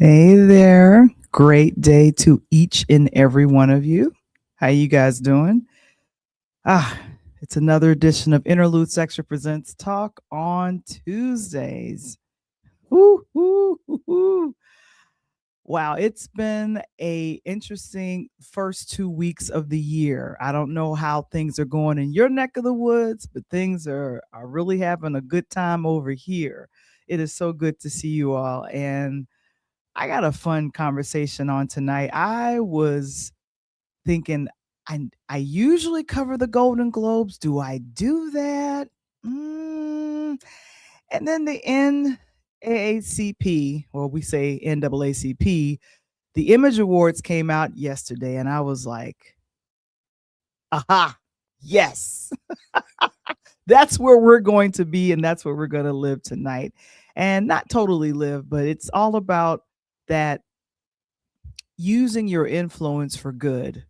Hey there. Great day to each and every one of you. How you guys doing? Ah, it's another edition of Interludes Extra Presents Talk on Tuesdays. Woo, woo, woo, woo. Wow, it's been a interesting first 2 weeks of the year. I don't know how things are going in your neck of the woods, but things are really having a good time over here. It is so good to see you all. And I got a fun conversation on tonight. I was thinking I usually cover the Golden Globes. Do I do that? Mm. And then the NAACP, or we say NAACP, the Image Awards came out yesterday, and I was like, aha, yes. That's where we're going to be, and that's where we're going to live tonight. And not totally live, but it's all about that using your influence for good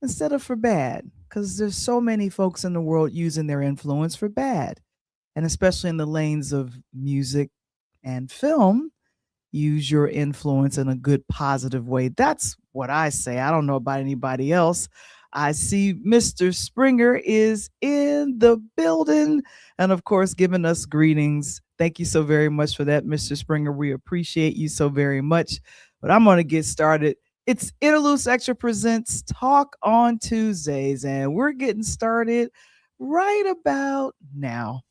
instead of for bad, because there's so many folks in the world using their influence for bad, and especially in the lanes of music and film. Use your influence in a good positive way. That's what I say. I don't know about anybody else. I see Mr. Springer is in the building and, of course, giving us greetings. Thank you so very much for that, Mr. Springer. We appreciate you so very much. But I'm going to get started. It's Interludes Extra Presents Talk on Tuesdays, and we're getting started right about now.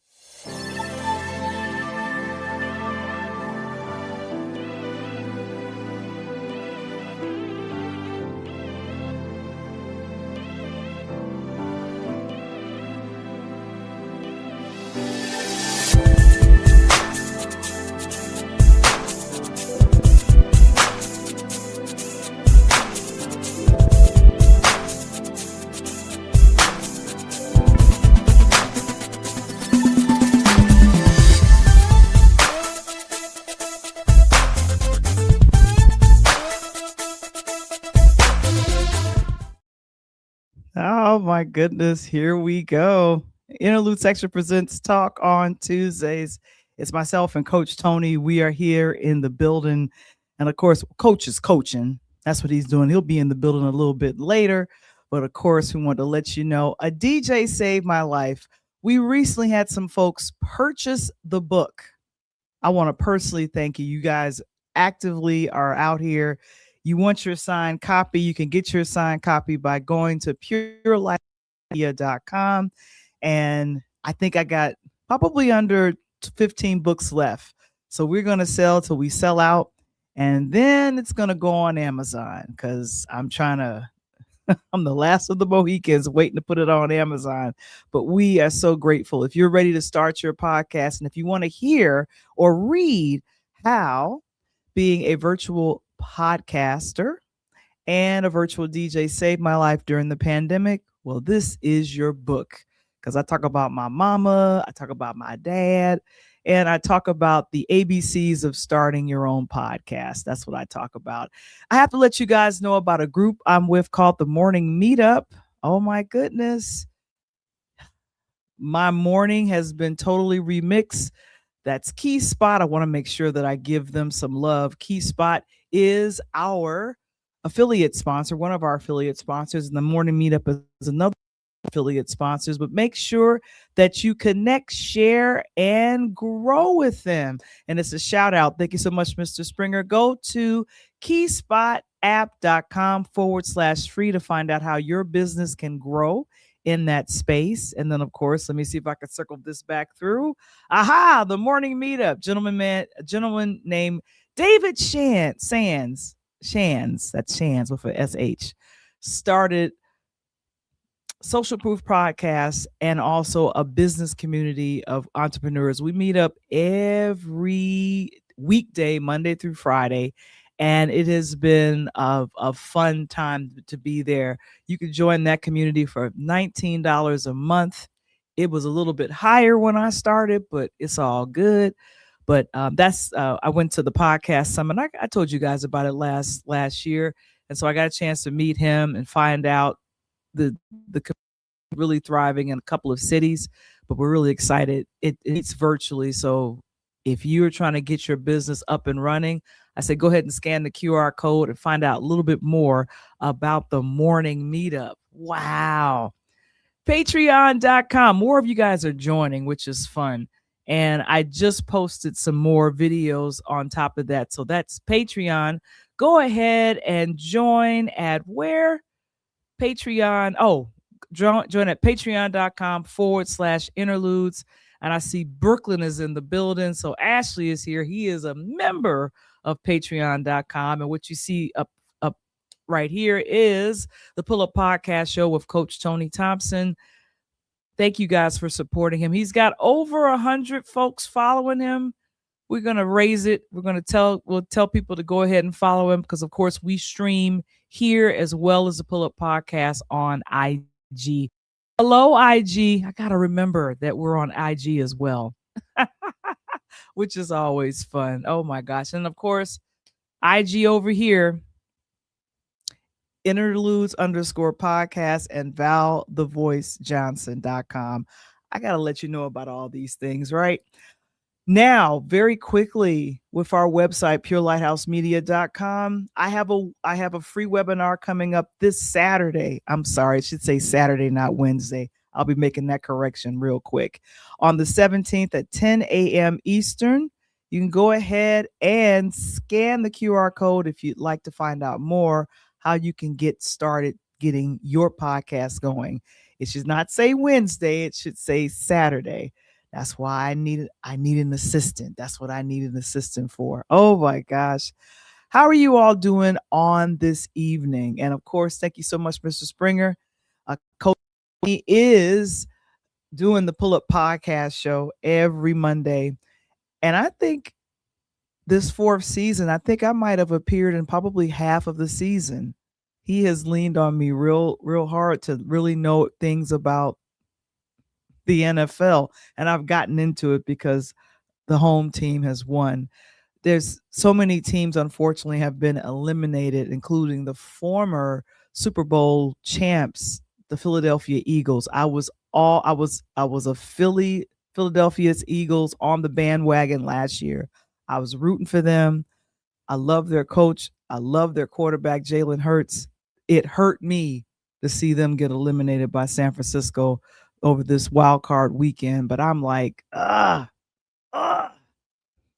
Oh my goodness, here we go. Interludes Extra Presents Talk on Tuesdays. It's myself and Coach Tony. We are here in the building. And of course, Coach is coaching. That's what he's doing. He'll be in the building a little bit later. But of course, we want to let you know a DJ saved my life. We recently had some folks purchase the book. I want to personally thank you. You guys actively are out here. You want your signed copy. You can get your signed copy by going to purelifemedia.com. And I think I got probably under 15 books left. So we're going to sell till we sell out. And then it's going to go on Amazon because I'm the last of the Mohicans waiting to put it on Amazon. But we are so grateful. If you're ready to start your podcast and if you want to hear or read how being a virtual podcaster and a virtual DJ saved my life during the pandemic, well, this is your book. Because I talk about my mama, I talk about my dad, and I talk about the ABCs of starting your own podcast. That's what I talk about. I have to let you guys know about a group I'm with called the Morning Meetup. Oh my goodness. My morning has been totally remixed. That's Key Spot. I want to make sure that I give them some love. Key Spot is our affiliate sponsor, one of our affiliate sponsors, and the Morning Meetup is another affiliate sponsors. But make sure that you connect, share, and grow with them. And it's a shout out. Thank you so much, Mr. Springer. Go to keyspotapp.com/free to find out how your business can grow in that space. And then, of course, let me see if I can circle this back through. Aha, the Morning Meetup. A gentleman named David Sands, that's Shands with a SH, started Social Proof Podcast and also a business community of entrepreneurs. We meet up every weekday, Monday through Friday, and it has been a fun time to be there. You can join that community for $19 a month. It was a little bit higher when I started, but it's all good. But I went to the podcast summit. I told you guys about it last year, and so I got a chance to meet him and find out the really thriving in a couple of cities, but we're really excited. It's virtually, so if you're trying to get your business up and running, I said, go ahead and scan the QR code and find out a little bit more about the morning meetup. Wow. Patreon.com. More of you guys are joining, which is fun. And I just posted some more videos on top of that. So that's Patreon. Go ahead and join at where? Patreon. Oh, join at patreon.com/interludes. And I see Brooklyn is in the building. So Ashley is here. He is a member of patreon.com. And what you see up right here is the Pull Up Podcast Show with Coach Tony Thompson. Thank you guys for supporting him. He's got over 100 folks following him. We're going to raise it. We'll tell people to go ahead and follow him because, of course, we stream here as well as the Pull Up Podcast on IG. Hello, IG. I got to remember that we're on IG as well, which is always fun. Oh, my gosh. And, of course, IG over here, Interludes_podcast and ValTheVoiceJohnson.com. I got to let you know about all these things, right? Now, very quickly, with our website, purelightHousemedia.com, I have a free webinar coming up this Saturday. I'm sorry, I should say Saturday, not Wednesday. I'll be making that correction real quick. On the 17th at 10 a.m. Eastern, you can go ahead and scan the QR code if you'd like to find out more how you can get started getting your podcast going. It should not say Wednesday. It should say Saturday. That's why I need an assistant. That's what I need an assistant for. Oh my gosh. How are you all doing on this evening? And of course, thank you so much, Mr. Springer. Coach is doing the Pull Up Podcast Show every Monday. And I think this fourth season, I think I might have appeared in probably half of the season. He has leaned on me real hard to really know things about the NFL, and I've gotten into it because the home team has won. There's so many teams, unfortunately, have been eliminated, including the former Super Bowl champs, the Philadelphia Eagles. I was a Philadelphia's Eagles on the bandwagon last year. I was rooting for them. I love their coach. I love their quarterback, Jalen Hurts. It hurt me to see them get eliminated by San Francisco over this wild card weekend. But I'm like, it's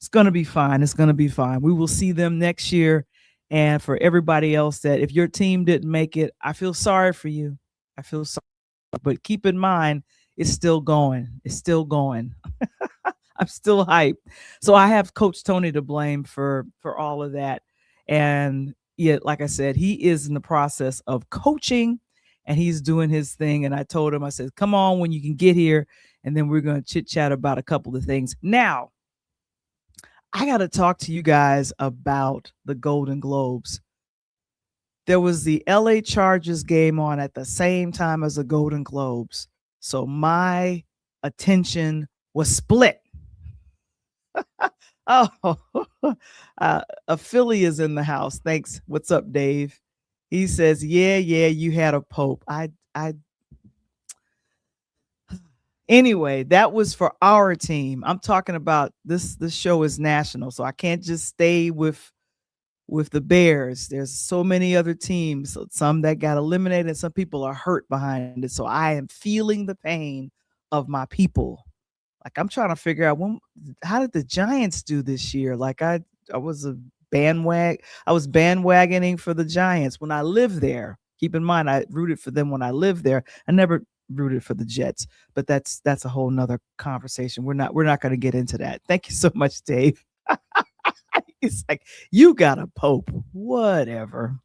going to be fine. It's going to be fine. We will see them next year. And for everybody else that if your team didn't make it, I feel sorry for you. I feel sorry. But keep in mind, it's still going. It's still going. I'm still hyped. So I have Coach Tony to blame for all of that. And yet, like I said, he is in the process of coaching and he's doing his thing. And I told him, I said, come on when you can get here. And then we're going to chit chat about a couple of things. Now, I got to talk to you guys about the Golden Globes. There was the LA Chargers game on at the same time as the Golden Globes. So my attention was split. Oh, a Philly is in the house. Thanks. What's up, Dave? He says, yeah, you had a Pope. Anyway, that was for our team. I'm talking about this show is national, so I can't just stay with the Bears. There's so many other teams, some that got eliminated, and some people are hurt behind it. So I am feeling the pain of my people. Like I'm trying to figure out how did the Giants do this year? Like I was bandwagoning for the Giants when I lived there. Keep in mind, I rooted for them when I lived there. I never rooted for the Jets, but that's a whole nother conversation. We're not going to get into that. Thank you so much, Dave. It's like, you got a Pope, whatever.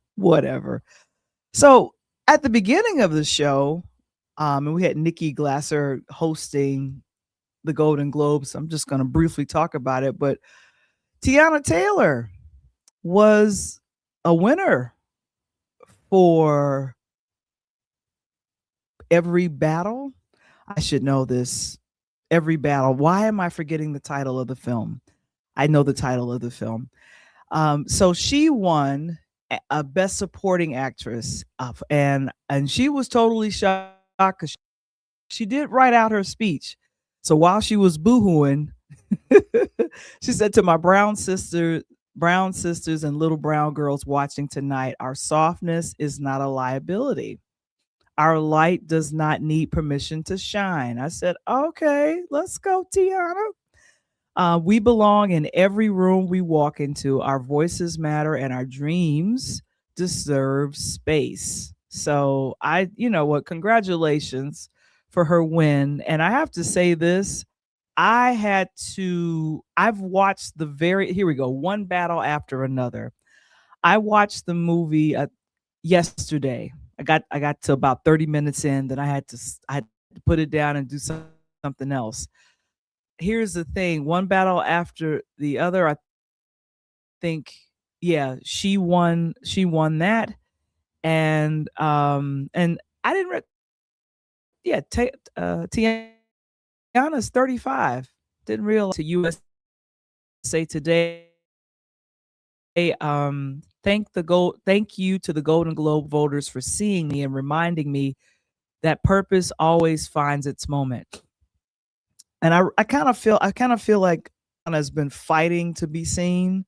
So at the beginning of the show, and we had Nikki Glasser hosting the Golden Globes. I'm just going to briefly talk about it, but Tiana Taylor was a winner for Every Battle. I should know this. Every Battle. Why am I forgetting the title of the film? I know the title of the film. So she won a Best Supporting Actress, and she was totally shocked because she did write out her speech. So while she was boohooing, she said, to my brown sister, brown sisters and little brown girls watching tonight, our softness is not a liability. Our light does not need permission to shine. I said, okay, let's go, Tiana. We belong in every room we walk into. Our voices matter and our dreams deserve space. So you know what, congratulations for her win. And I have to say this, I've watched here we go, one battle after another. I watched the movie yesterday. I got to about 30 minutes in, then I had to put it down and do something else. Here's the thing, one battle after the other, I think, yeah, she won that. And I didn't yeah, Tiana's 35. Didn't realize to USA Today. Thank you to the Golden Globe voters for seeing me and reminding me that purpose always finds its moment. And I kind of feel like has been fighting to be seen.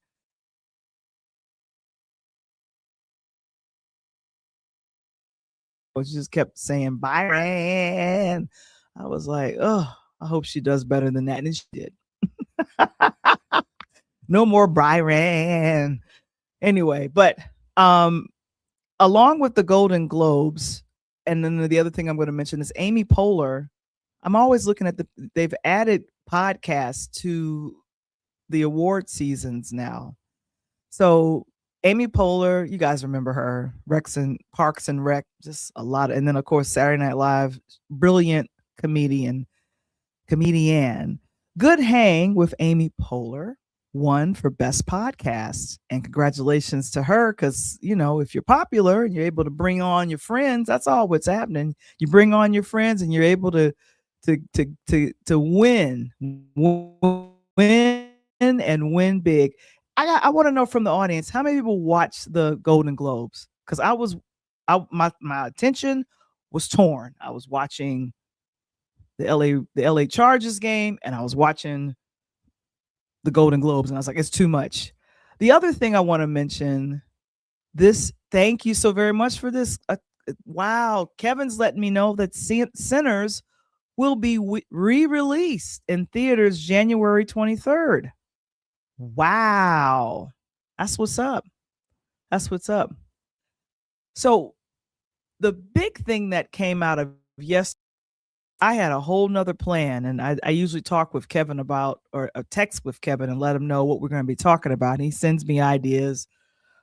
She just kept saying Byron. I was like, oh, I hope she does better than that. And she did. No more Byron. Anyway, but along with the Golden Globes, and then the other thing I'm going to mention is Amy Poehler. I'm always looking at they've added podcasts to the award seasons now. So Amy Poehler, you guys remember her, Parks and Rec, just a lot. And then of course, Saturday Night Live, brilliant comedian. Good hang with Amy Poehler won for best podcast, and congratulations to her, because you know, if you're popular and you're able to bring on your friends, that's all what's happening. You bring on your friends and you're able to win and win big. I want to know from the audience, how many people watch the Golden Globes? Because my attention was torn. I was watching the LA Chargers game, and I was watching the Golden Globes, and I was like, it's too much. The other thing I want to mention, thank you so very much for this. Wow, Kevin's letting me know that Sinners will be re-released in theaters January 23rd. Wow. That's what's up. So the big thing that came out of yesterday, I had a whole nother plan, and I usually talk with Kevin about, or text with Kevin and let him know what we're going to be talking about. And he sends me ideas.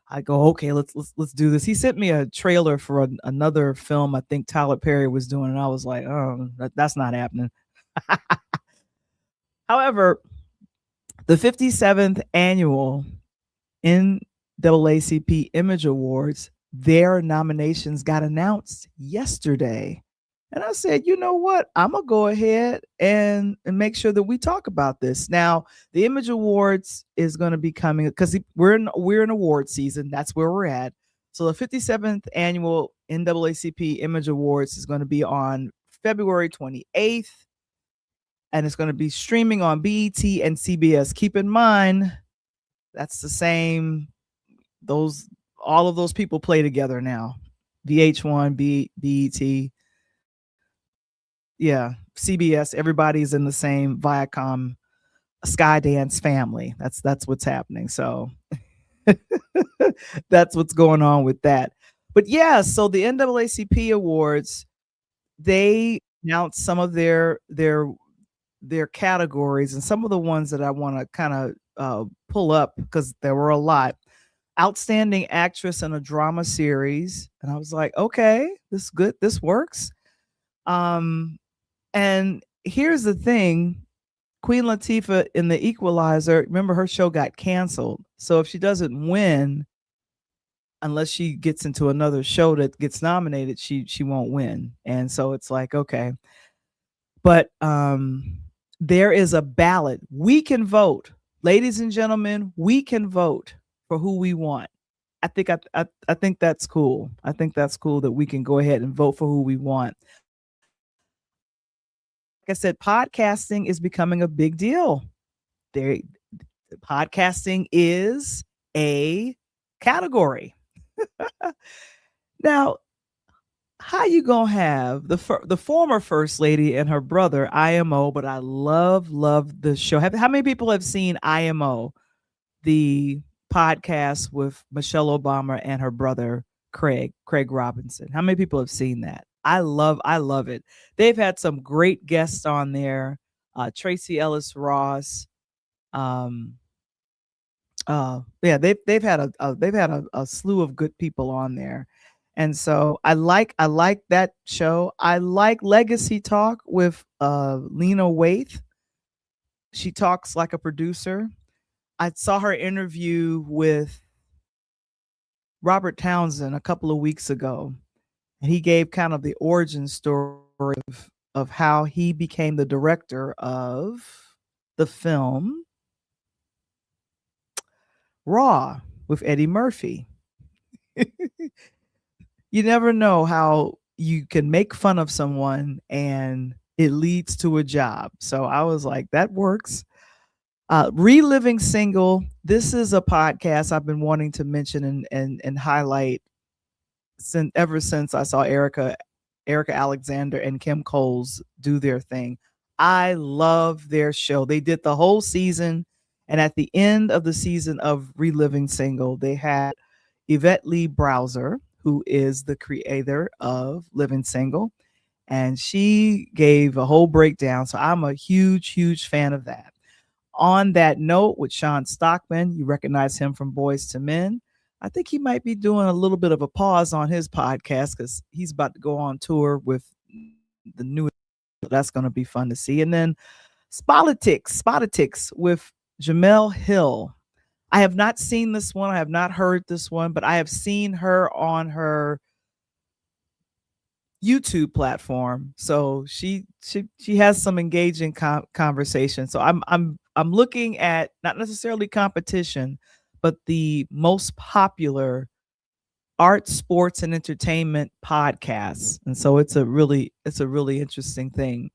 I go, okay, let's do this. He sent me a trailer for another film I think Tyler Perry was doing, and I was like, oh, that's not happening. However, the 57th annual NAACP Image Awards, their nominations got announced yesterday. And I said, you know what? I'm going to go ahead and make sure that we talk about this. Now, the Image Awards is going to be coming, because we're in award season. That's where we're at. So the 57th annual NAACP Image Awards is going to be on February 28th. And it's going to be streaming on BET and CBS. Keep in mind, that's the same. All of those people play together now. VH1, BET. Yeah, CBS, everybody's in the same Viacom Skydance family. That's what's happening. So that's what's going on with that. But yeah, so the NAACP Awards, they announced some of their categories, and some of the ones that I want to kind of pull up, because there were a lot. Outstanding Actress in a Drama Series, and I was like, okay, this is good, this works. And here's the thing, Queen Latifah in The Equalizer, remember, her show got canceled. So if she doesn't win, unless she gets into another show that gets nominated, she won't win. And so it's like, okay. But there is a ballot. We can vote. Ladies and gentlemen, we can vote for who we want. I think that's cool. I think that's cool that we can go ahead and vote for who we want. Like I said, podcasting is becoming a big deal. Podcasting is a category. Now, how you gonna have the former first lady and her brother IMO? But I love the show. How many people have seen IMO, the podcast with Michelle Obama and her brother Craig Robinson? How many people have seen that? I love it. They've had some great guests on there. Tracy Ellis Ross. Um, yeah, they've had a slew of good people on there. And so I like that show. I like Legacy Talk with Lena Waithe. She talks like a producer. I saw her interview with Robert Townsend a couple of weeks ago, and he gave kind of the origin story of how he became the director of the film Raw with Eddie Murphy. You never know how you can make fun of someone and it leads to a job. So I was like, that works. Reliving Single. This is a podcast I've been wanting to mention and highlight ever since I saw Erica Alexander and Kim Coles do their thing. I love their show. They did the whole season, and at the end of the season of Reliving Single, they had Yvette Lee Browser, who is the creator of Living Single, and she gave a whole breakdown. So I'm a huge fan of that. On that note, with Sean Stockman, you recognize him from Boys to Men. I think he might be doing a little bit of a pause on his podcast because he's about to go on tour with the new. That's going to be fun to see. And then Spolitics with Jamel Hill. I have not seen this one. I have not heard this one, but I have seen her on her YouTube platform. So she has some engaging conversation. So I'm looking at not necessarily competition, but the most popular art, sports, and entertainment podcasts. And so it's a really interesting thing.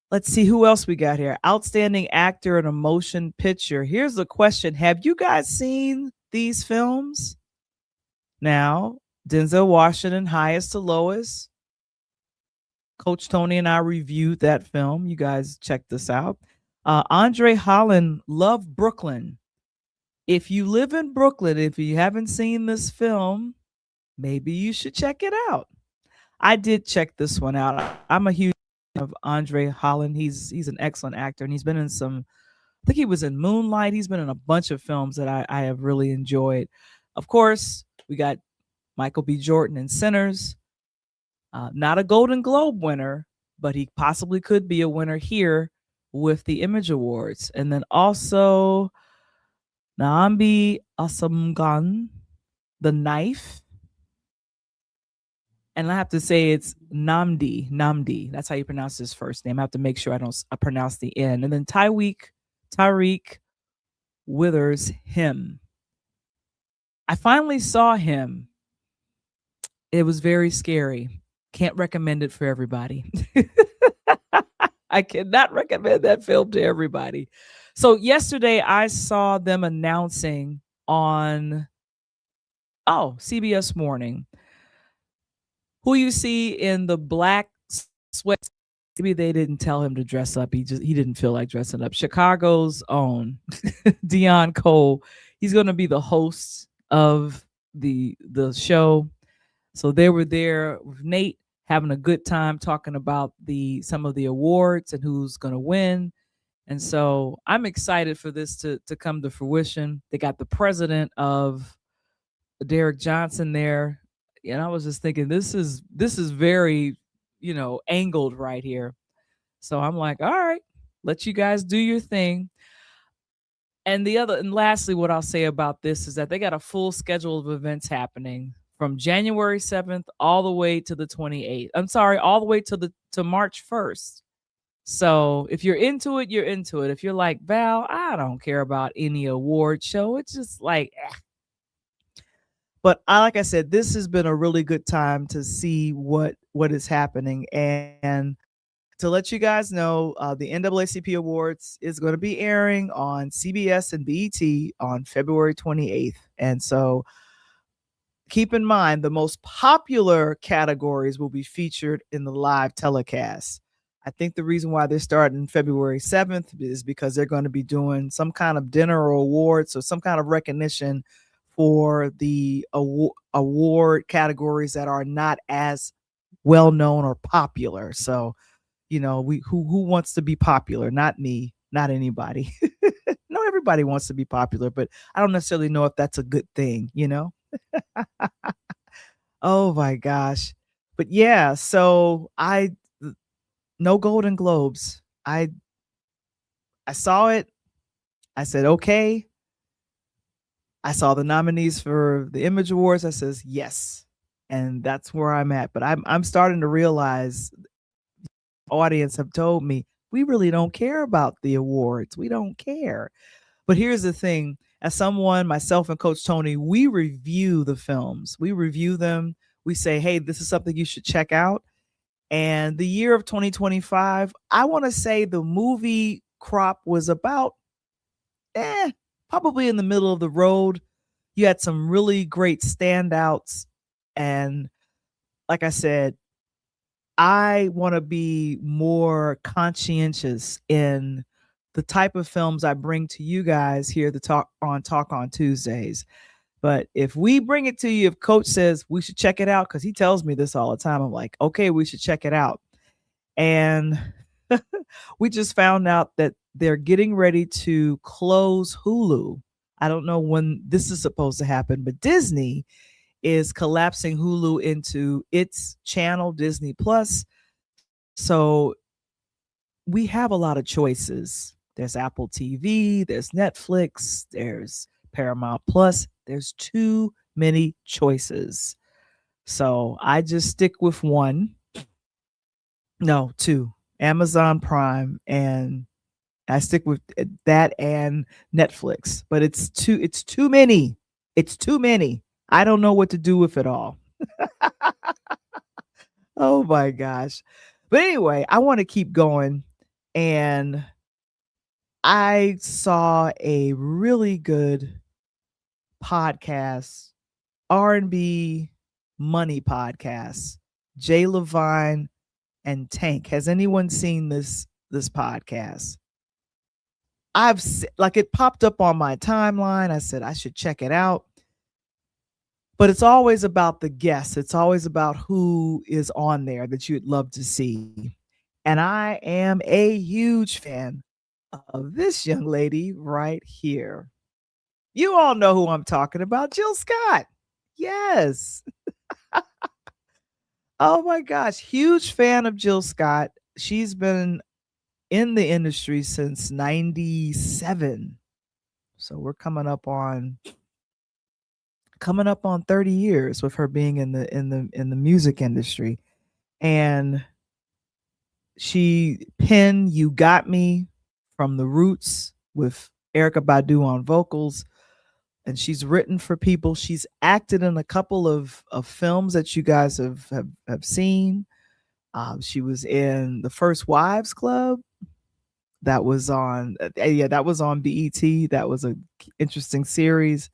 Let's see who else we got here. Outstanding actor in a motion picture. Here's the question. Have you guys seen these films? Now, Denzel Washington, Highest to Lowest. Coach Tony and I reviewed that film. You guys check this out. Andre Holland, Love Brooklyn. If you live in Brooklyn, if you haven't seen this film, maybe you should check it out. I did check this one out. I'm a huge fan of Andre Holland. He's an excellent actor, and he's been in some. I think he was in Moonlight. He's been in a bunch of films that I have really enjoyed. Of course, we got Michael B. Jordan in Sinners. Not a Golden Globe winner, but he possibly could be a winner here with the Image Awards. And then also Nnamdi Asomughan, The Knife. And I have to say it's Namdi. That's how you pronounce his first name. I have to make sure I pronounce the N. And then Tyreek Withers, Him. I finally saw him. It was very scary. Can't recommend it for everybody. I cannot recommend that film to everybody. So yesterday I saw them announcing on CBS Morning who you see in the black sweat. Maybe they didn't tell him to dress up. He didn't feel like dressing up. Chicago's own Dion Cole. He's going to be the host of the show. So they were there with Nate having a good time talking about some of the awards and who's going to win. And so I'm excited for this to come to fruition. They got the president of Derek Johnson there. And I was just thinking, this is very, angled right here. So I'm like, all right, let you guys do your thing. And lastly, what I'll say about this is that they got a full schedule of events happening from January 7th all the way to the 28th. I'm sorry, all the way to March 1st. So if you're into it, you're into it. If you're like, Val, I don't care about any award show. It's just like, But like I said, this has been a really good time to see what is happening. And to let you guys know, the NAACP Awards is going to be airing on CBS and BET on February 28th. And so keep in mind, the most popular categories will be featured in the live telecast. I think the reason why they're starting February 7th is because they're going to be doing some kind of dinner or awards or some kind of recognition for the award categories that are not as well known or popular. So, we who wants to be popular? Not me, not anybody. No, everybody wants to be popular, but I don't necessarily know if that's a good thing. Oh my gosh. But yeah, so no Golden Globes. I saw it. I said, okay. I saw the nominees for the Image Awards. I says, yes. And that's where I'm at. But I'm starting to realize, audience have told me, we really don't care about the awards. We don't care. But here's the thing. As someone, myself and Coach Tony, we review the films. We review them. We say, hey, this is something you should check out. And the year of 2025, I want to say the movie crop was about probably in the middle of the road. You had some really great standouts. And like I said, I want to be more conscientious in the type of films I bring to you guys here to Talk on Tuesdays. But if we bring it to you, if Coach says we should check it out, because he tells me this all the time, I'm like, okay, we should check it out. And we just found out that they're getting ready to close Hulu. I don't know when this is supposed to happen, but Disney is collapsing Hulu into its channel, Disney Plus. So we have a lot of choices. There's Apple TV, there's Netflix, there's Paramount Plus. There's too many choices. So I just stick with one. No, two. Amazon Prime, and I stick with that and Netflix. But it's too many. It's too many. I don't know what to do with it all. Oh my gosh. But anyway, I want to keep going. And I saw a really good podcast, R&B money podcast, Jay Levine and Tank. Has anyone seen this podcast? It popped up on my timeline. I said I should check it out. But it's always about the guests. It's always about who is on there that you'd love to see. And I am a huge fan of this young lady right here. You all know who I'm talking about, Jill Scott. Yes. Oh my gosh, huge fan of Jill Scott. She's been in the industry since 97. So we're coming up on 30 years with her being in the music industry. And she penned You Got Me from The Roots with Erykah Badu on vocals. And she's written for people. She's acted in a couple of films that you guys have seen. She was in The First Wives Club. That was on that was on BET. That was an interesting series.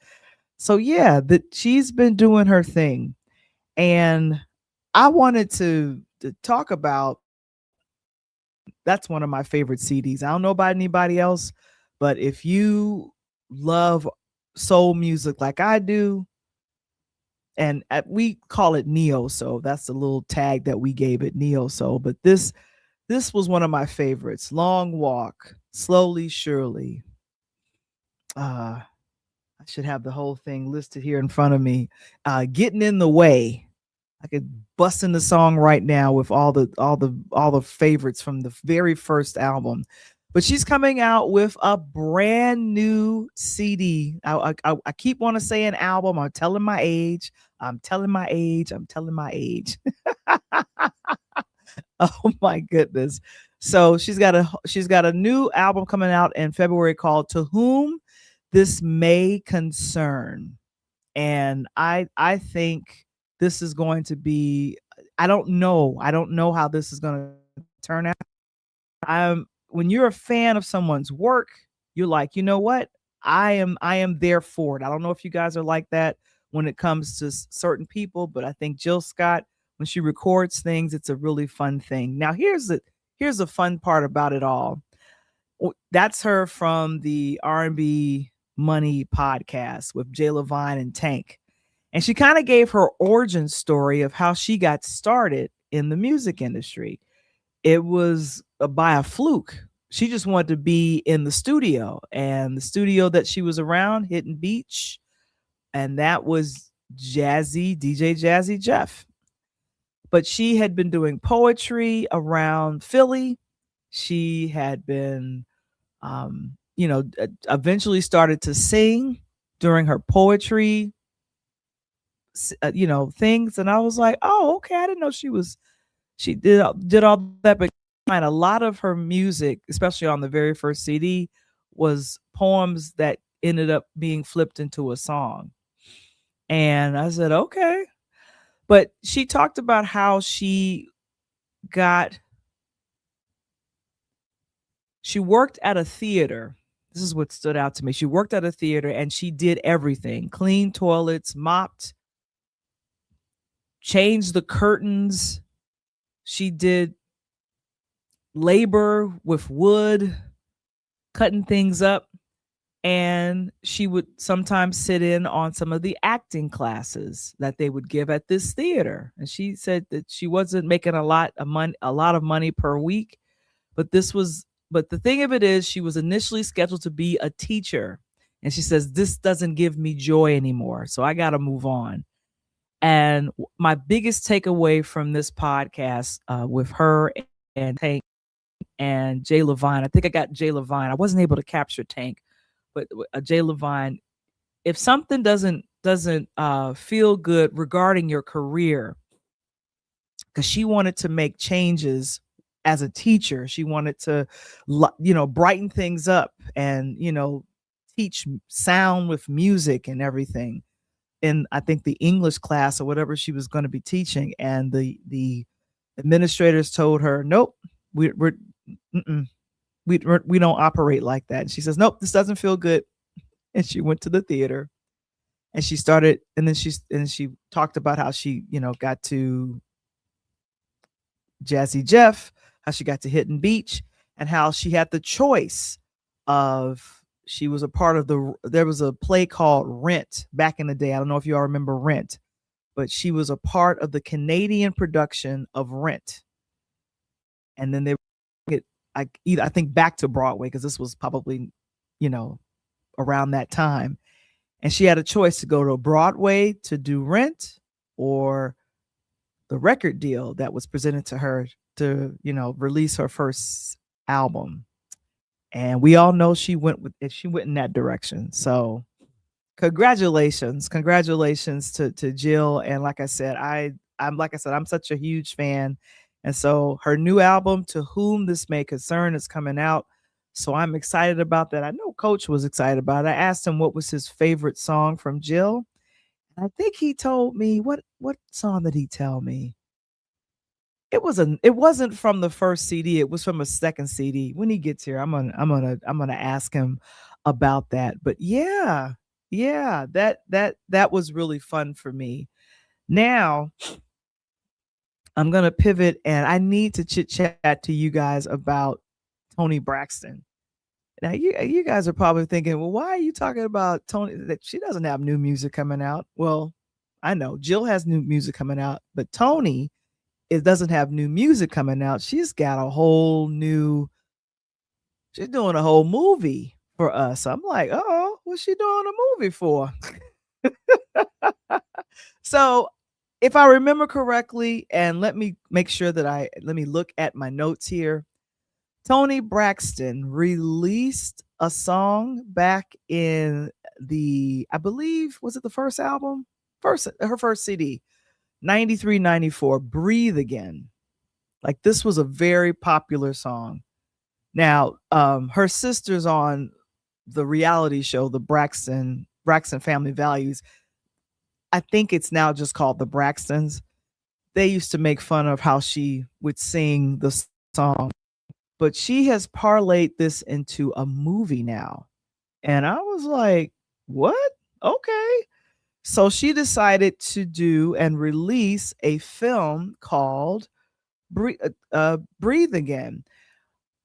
So yeah, she's been doing her thing. And I wanted to talk about, that's one of my favorite CDs. I don't know about anybody else, but if you love soul music like I do, and we call it neo soul, that's the little tag that we gave it, neo soul. But this was one of my favorites. Long Walk, Slowly Surely. I should have the whole thing listed here in front of me. Getting in the Way. I could bust in the song right now with all the favorites from the very first album. But she's coming out with a brand new CD. I keep want to say an album. I'm telling my age. I'm telling my age. Oh my goodness. So she's got a new album coming out in February called To Whom This May Concern. And I think this is going to be, I don't know how this is going to turn out. When you're a fan of someone's work, you're like, you know what? I am there for it. I don't know if you guys are like that when it comes to certain people, but I think Jill Scott, when she records things, it's a really fun thing. Now, here's the fun part about it all. That's her from the R&B Money podcast with Jay Levine and Tank. And she kind of gave her origin story of how she got started in the music industry. It was by a fluke. She just wanted to be in the studio, and the studio that she was around, Hidden Beach, and that was DJ Jazzy Jeff. But she had been doing poetry around Philly. She had been, eventually started to sing during her poetry, things. And I was like, oh, okay, I didn't know she did all that. But a lot of her music, especially on the very first CD, was poems that ended up being flipped into a song. And I said, okay. But she talked about how she worked at a theater. This is what stood out to me. She worked at a theater and she did everything: cleaned toilets, mopped, changed the curtains. She did labor with wood, cutting things up. And she would sometimes sit in on some of the acting classes that they would give at this theater. And she said that she wasn't making a lot of money per week, but the thing of it is, she was initially scheduled to be a teacher. And she says, this doesn't give me joy anymore, so I got to move on. And my biggest takeaway from this podcast with her and Tank and Jay Levine, I think I got Jay Levine. I wasn't able to capture Tank, but Jay Levine, if something doesn't feel good regarding your career, because she wanted to make changes as a teacher, she wanted to, brighten things up and teach sound with music and everything. In I think the English class or whatever she was going to be teaching, and the administrators told her, nope, we're we don't operate like that. And she says, nope, this doesn't feel good. And she went to the theater and she started, and then she talked about how she, got to Jazzy Jeff, how she got to Hidden Beach, and how she had the choice of, she was a part of there was a play called Rent back in the day. I don't know if you all remember Rent, but she was a part of the Canadian production of Rent. And then they I think back to Broadway, because this was probably, around that time. And she had a choice to go to Broadway to do Rent, or the record deal that was presented to her to, release her first album. And we all know she went in that direction. So congratulations to Jill. And like I said, I'm such a huge fan. And so her new album, To Whom This May Concern, is coming out. So I'm excited about that. I know Coach was excited about it. I asked him what was his favorite song from Jill. I think he told me, what song did he tell me? It wasn't from the first CD. It was from a second CD. When he gets here, I'm gonna ask him about that. But yeah, that was really fun for me. Now I'm gonna pivot, and I need to chit chat to you guys about Toni Braxton. Now you guys are probably thinking, well, why are you talking about Toni? That she doesn't have new music coming out. Well, I know Jill has new music coming out, but Toni, it doesn't have new music coming out. She's doing a whole movie for us. I'm like, oh, what's she doing a movie for? So if I remember correctly, and let me make sure that let me look at my notes here. Toni Braxton released a song back in I believe, was it the first album? Her first CD, 93, 94, Breathe Again. Like, this was a very popular song. Now, her sisters on the reality show, the Braxton Family Values, I think it's now just called the Braxtons. They used to make fun of how she would sing the song but she has parlayed this into a movie now. And I was like, what? Okay. So she decided to do and release a film called Breathe Again.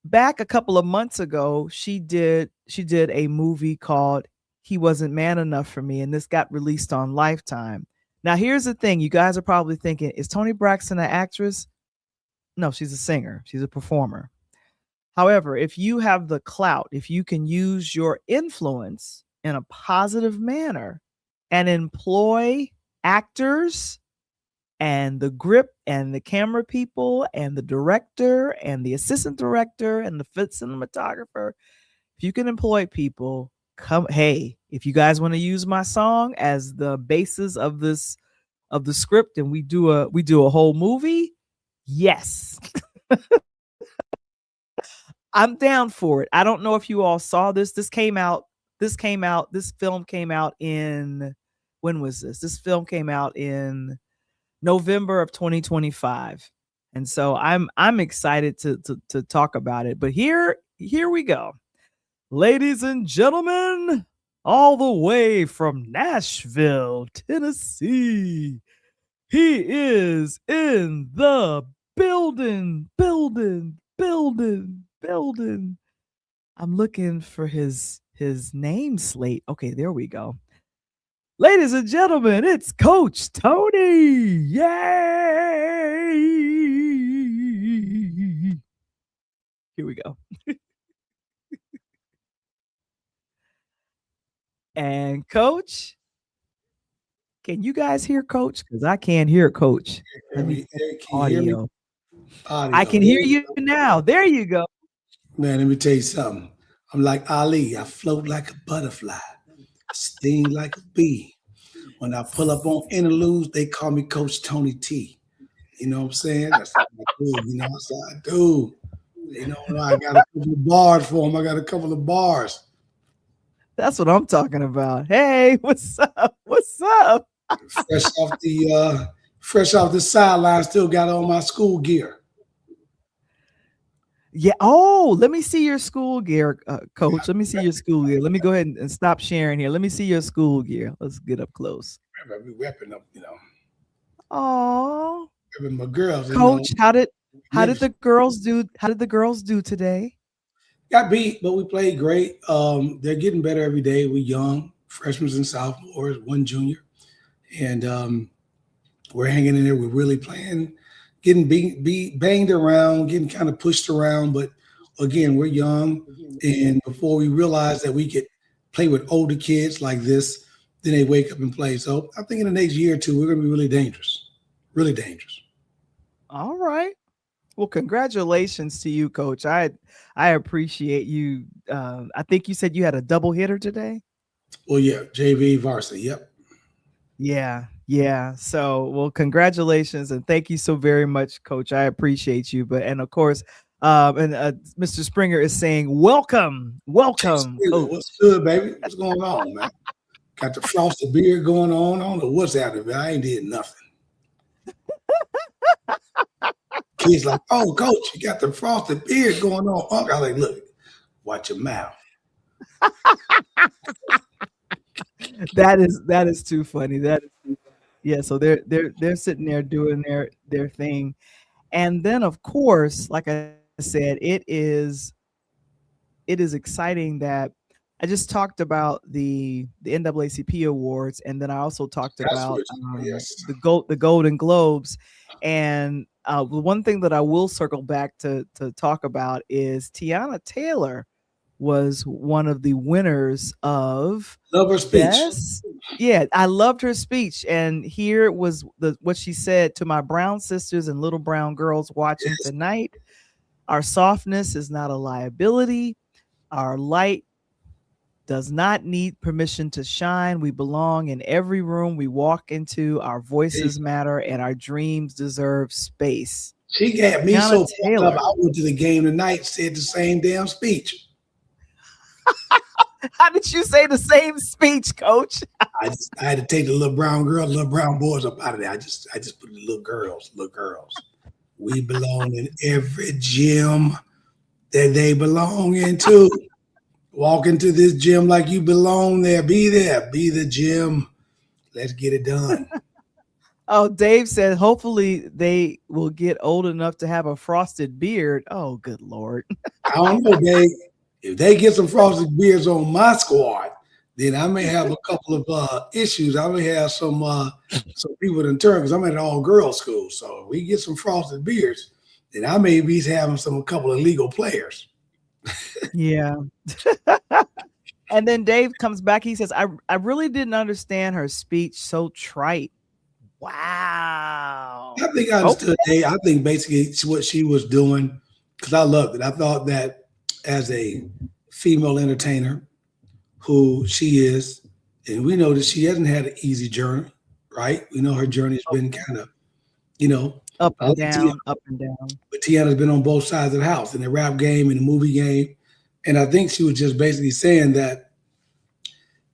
Back a couple of months ago, she did a movie called He Wasn't Man Enough for Me, and this got released on Lifetime. Now, here's the thing: you guys are probably thinking, is Toni Braxton an actress? No, she's a singer. She's a performer. However, if you have the clout, if you can use your influence in a positive manner and employ actors and the grip and the camera people and the director and the assistant director and the cinematographer, if you can employ people, come, hey, if you guys want to use my song as the basis of this, of the script, and we do a whole movie, yes. I'm down for it. I don't know if you all saw this. This film came out in, when was this? This film came out in November of 2025. And so I'm excited to talk about it. But here we go. Ladies and gentlemen, all the way from Nashville, Tennessee, he is in the building. I'm looking for his name slate. Okay, there we go. Ladies and gentlemen, it's Coach Tony. Yay! Here we go. And Coach, can you guys hear Coach? Because I can't hear Coach. Let me audio. I can hear you now. There you go. Man, let me tell you something. I'm like Ali. I float like a butterfly, sting like a bee. When I pull up on Interludes, they call me Coach Tony T. You know what I'm saying? That's what I do. You know, that's what I do. You know, I got a couple of bars for them. I got a couple of bars. That's what I'm talking about. Hey, what's up? What's up? Fresh off the sideline, still got all my school gear. Yeah. Oh, let me see your school gear, Coach. Let me see your school gear. Let me go ahead and stop sharing here. Let me see your school gear. Let's get up close. We repping up, you know. Oh, my girls. Coach, you know, how did the girls do? How did the girls do today? Got beat, but we played great. They're getting better every day. We're young, freshmen and sophomores, one junior, and we're hanging in there. We're really playing, getting banged around, getting kind of pushed around. But again, we're young, and before we realize that we could play with older kids like this, then they wake up and play. So I think in the next year or two, we're going to be really dangerous, really dangerous. All right. Well, congratulations to you, Coach. I appreciate you. I think you said you had a double hitter today. Well, yeah, JV varsity. Yep. Yeah. So, well, congratulations and thank you so very much, Coach. I appreciate you. And of course, Mr. Springer is saying, welcome, Coach. What's good, baby? What's going on, man? Got the frosted beard going on. I don't know what's out of it. I ain't did nothing. Kids like, oh, Coach, you got the frosted beard going on. Uncle, I like, look, watch your mouth. That is too funny. Yeah. So they're sitting there doing their thing, and then of course, like I said, it is exciting that I just talked about the NAACP Awards, and then I also talked about the Golden Globes. And the one thing that I will circle back to talk about is Tiana Taylor was one of the winners of Love her speech. Best. Yeah, I loved her speech. And here was what she said to my brown sisters and little brown girls watching tonight. Our softness is not a liability. Our light does not need permission to shine. We belong in every room we walk into. Our voices matter and our dreams deserve space. She got me so fucked up. I went to the game tonight, said the same damn speech. How did you say the same speech, Coach? I had to take the little brown girl, little brown boys up out of there. I just put the little girls. We belong in every gym, that they belong into. Walk into this gym like you belong there. Be there. Be the gym. Let's get it done. Oh, Dave said hopefully they will get old enough to have a frosted beard. Oh, good Lord. I don't know, Dave. If they get some frosted beards on my squad, then I may have a couple of issues. I may have some people in turn because I'm at an all girls school. So if we get some frosted beards, then I may be having a couple of legal players. Yeah. And then Dave comes back. He says, I really didn't understand her speech. So trite. Wow. I think I understood. Okay. I think basically what she was doing, because I loved it. I thought that as a female entertainer who she is, and we know that she hasn't had an easy journey, right? We know her journey has been kind of, up and down, up and down. But Tiana's been on both sides of the house, in the rap game, in the movie game. And I think she was just basically saying that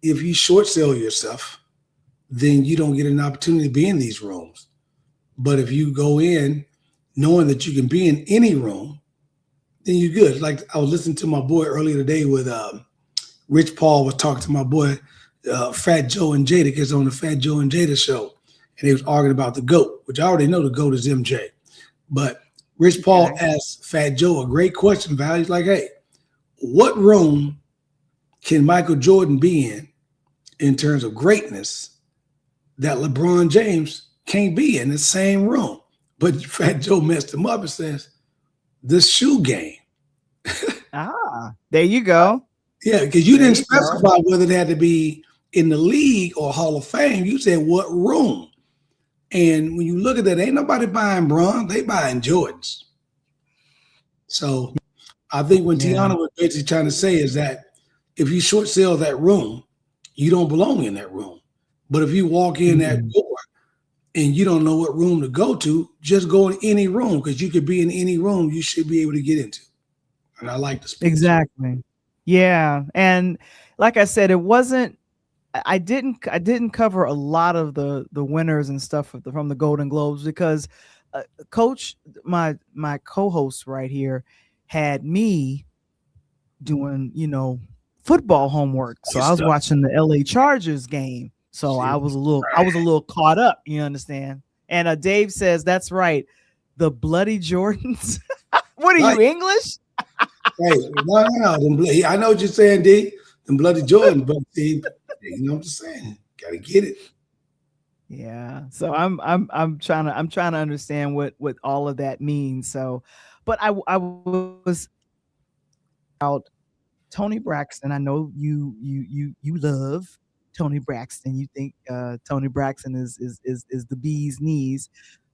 if you short sell yourself, then you don't get an opportunity to be in these rooms. But if you go in knowing that you can be in any room, then you're good. Like I was listening to my boy earlier today with Rich Paul was talking to my boy Fat Joe and Jada, because on the Fat Joe and Jada show, and they was arguing about the GOAT, which I already know the GOAT is MJ. But Rich Paul asked Fat Joe a great question, Val. He's like, hey, what room can Michael Jordan be in terms of greatness that LeBron James can't be in the same room? But Fat Joe messed him up and says, the shoe game. There you go. Yeah, because you didn't specify whether it had to be in the league or Hall of Fame. You said what room. And when you look at that, ain't nobody buying bronze, they buying Jordans. So I think what Tiana was basically trying to say is that if you short sell that room, you don't belong in that room. But if you walk in that door and you don't know what room to go to, just go in any room, because you could be in any room you should be able to get into. And I like the speech. Exactly. Yeah. And like I said, it wasn't, I didn't cover a lot of the winners and stuff from the Golden Globes, because Coach, my co-host right here, had me doing, football homework. So I was watching the LA Chargers game. So I was a little caught up, you understand? And Dave says, that's right. The bloody Jordans. What are you, English? Hey, no. I know what you're saying, D. Them bloody Jordans, but see, you know what I'm saying? Gotta get it. Yeah. So I'm trying to understand what all of that means. So, but I was out Tony Braxton. I know you love Tony Braxton. You think Tony Braxton is the bee's knees,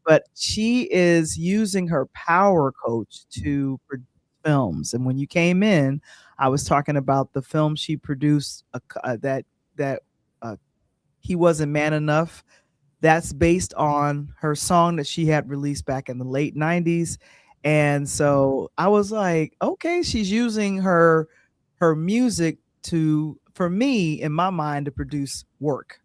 but she is using her power coach to produce films. And when you came in, I was talking about the film she produced that He Wasn't Man Enough. That's based on her song that she had released back in the late 90s. And so I was like, okay, she's using her music for me, in my mind, to produce work.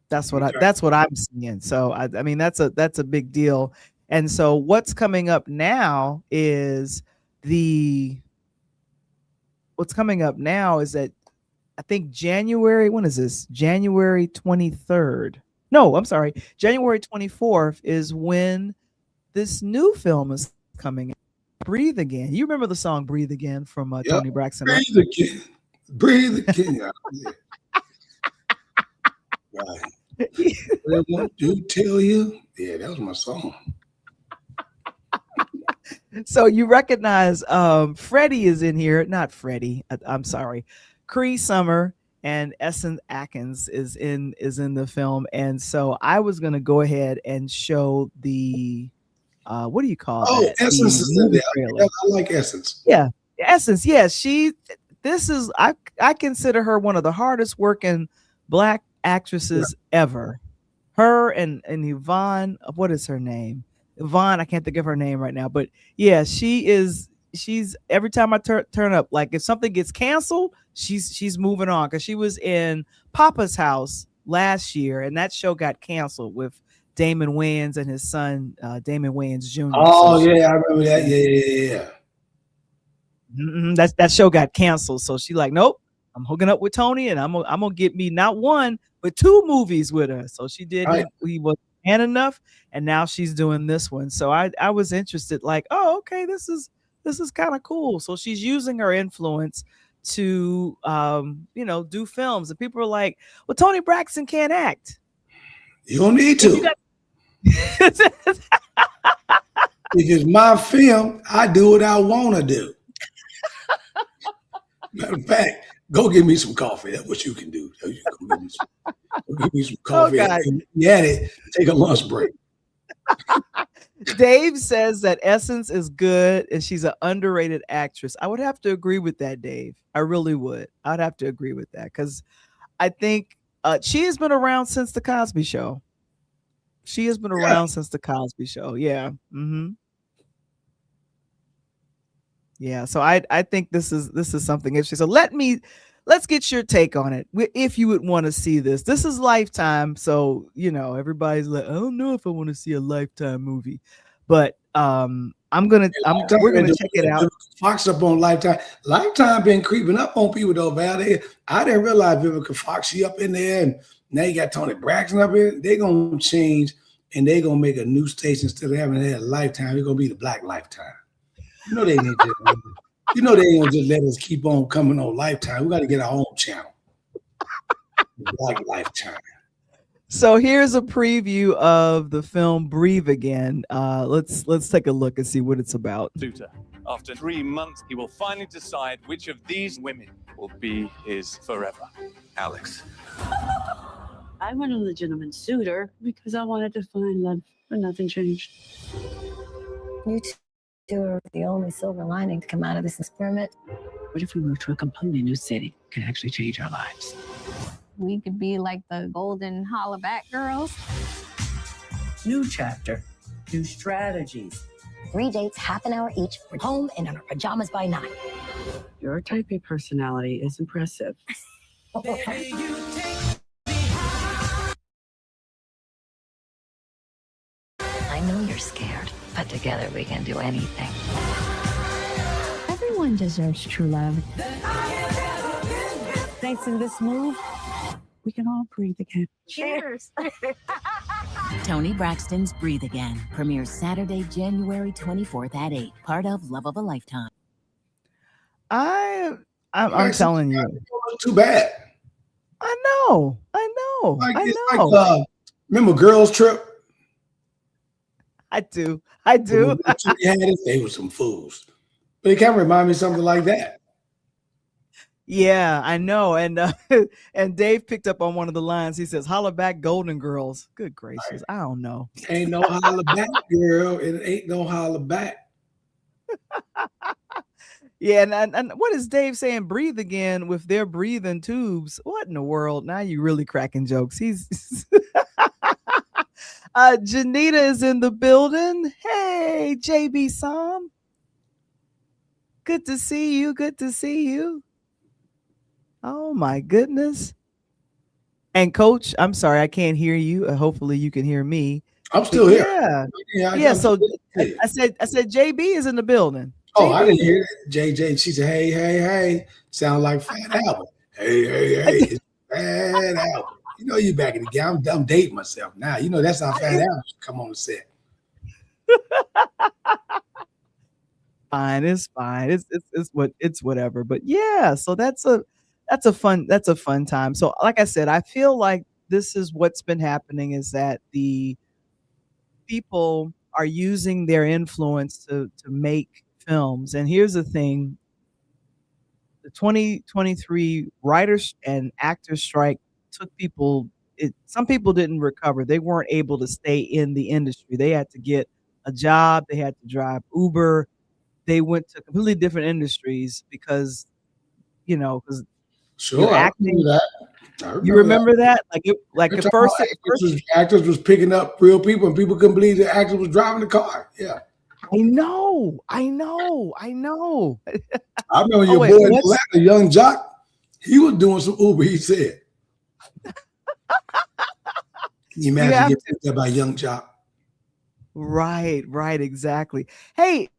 That's what I'm seeing. So I mean, that's a big deal. And so what's coming up now is that I think January, when is this? January 23rd. No, I'm sorry. January 24th is when this new film is coming out. Breathe Again. You remember the song Breathe Again from Tony Braxton? Breathe again. Breathe again. Yeah. Right. I want to tell you. Yeah, that was my song. So you recognize Freddie is in here. Not Freddie. I'm sorry. Cree Summer and Essence Atkins is in the film. And so I was going to go ahead and show the what do you call that? Essence is in there. I like Essence. Yeah. Essence. Yeah. I consider her one of the hardest working Black actresses ever. Her and Yvonne, what is her name? Yvonne, I can't think of her name right now, but yeah, she's every time I turn up, like if something gets canceled, she's moving on, because she was in Papa's House last year and that show got canceled with Damon Wayans and his son, Damon Wayans Jr. Oh, yeah, I remember that. Yeah. That show got canceled. So she like, nope, I'm hooking up with Tony, and I'm gonna get me not one but 2 movies with her. So she did. Right. He was man enough, and now she's doing this one. So I was interested. Like, oh, okay, this is kind of cool. So she's using her influence to do films, and people are like, well, Tony Braxton can't act. You don't need to. Because my film, I do what I want to do. Matter of fact, go get me some coffee. That's what you can do. Go get me some coffee. And at it, take a lunch break. Dave says that Essence is good and she's an underrated actress. I would have to agree with that, Dave. I really would. I'd have to agree with that because I think she has been around since the Cosby Show. She has been around since the Cosby Show. Yeah. Mm-hmm. Yeah. So I think this is something interesting. So let's get your take on it. If you would want to see this. This is Lifetime. So, everybody's like, I don't know if I want to see a Lifetime movie. But we're gonna check it out. Fox up on Lifetime. Lifetime been creeping up on people though, Val. I didn't realize Vivica Fox, she up in there, and now you got Tony Braxton up here. They're gonna change and they're gonna make a new station instead of having that Lifetime. It's gonna be the Black Lifetime. They ain't gonna just let us keep on coming on Lifetime. We got to get our own channel. Black Lifetime. So here's a preview of the film Breathe Again. Let's take a look and see what it's about. After 3 months, he will finally decide which of these women will be his forever. Alex. I went a legitimate suitor because I wanted to find love, but nothing changed. You two are the only silver lining to come out of this experiment. What if we moved to a completely new city? It could actually change our lives. We could be like the golden hollaback girls. New chapter, new strategies. 3 dates, half an hour each. We're home and in our pajamas by 9. Your type A personality is impressive. I know you're scared, but together we can do anything. Everyone deserves true love. Thanks to this move, we can all breathe again. Cheers. Tony Braxton's Breathe Again premieres Saturday, January 24th at 8. Part of Love of a Lifetime. I'm telling you. Too bad. I know. Remember Girls Trip? I do. They were some fools. But it kind of remind me of something like that. Yeah, I know. And Dave picked up on one of the lines. He says, "Holla back, Golden Girls." Good gracious. Right. I don't know. Ain't no holla back, girl. It ain't no holla back. Yeah, and what is Dave saying? Breathe again with their breathing tubes. What in the world? Now you really cracking jokes. He's Janita is in the building. Hey, JB Som. Good to see you. Oh my goodness. And Coach, I'm sorry, I can't hear you. Hopefully you can hear me. I'm still here. Yeah. So I said JB is in the building. Oh, JB. I didn't hear it. JJ, she said, hey. Sound like Fat Albert. Hey. It's Fat Albert. You back in the game. I'm dating myself now. That's how Fat Albert come on the set. Fine. It's whatever. But yeah, so that's a fun time. So like I said, I feel like this is what's been happening is that the people are using their influence to make films. And here's the thing. The 2023 writers and actors strike took some people didn't recover. They weren't able to stay in the industry. They had to get a job. They had to drive Uber. They went to completely different industries because sure, acting. I remember You remember that? Like at first, actors was picking up real people, and people couldn't believe the actor was driving the car. Yeah, I know. I remember your boy in Atlanta, Young Jock. He was doing some Uber. He said, You You imagine have getting to. picked up by a young jock. Right, exactly. Hey,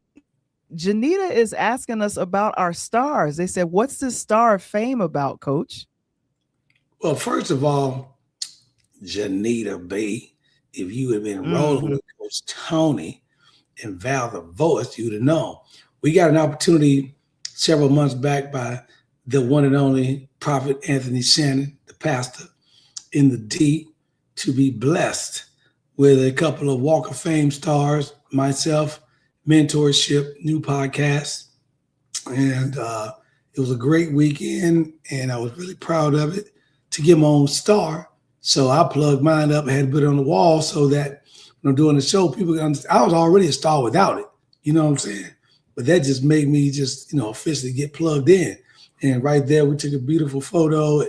Janita is asking us about our stars. They said, "What's this Star of Fame about, Coach?" Well, first of all, Janita B, if you had been rolling Mhm. with Coach Tony and Val the voice, you'd have known. We got an opportunity several months back by the one and only Prophet Anthony Shannon, the pastor in the D, to be blessed with a couple of Walk of Fame stars, myself, mentorship, new podcast. And it was a great weekend, and I was really proud of it to get my own star. So I plugged mine up, had to put it on the wall so that when I'm doing the show, people can understand. I was already a star without it. You know what I'm saying? But that just made me just, officially get plugged in. And right there, we took a beautiful photo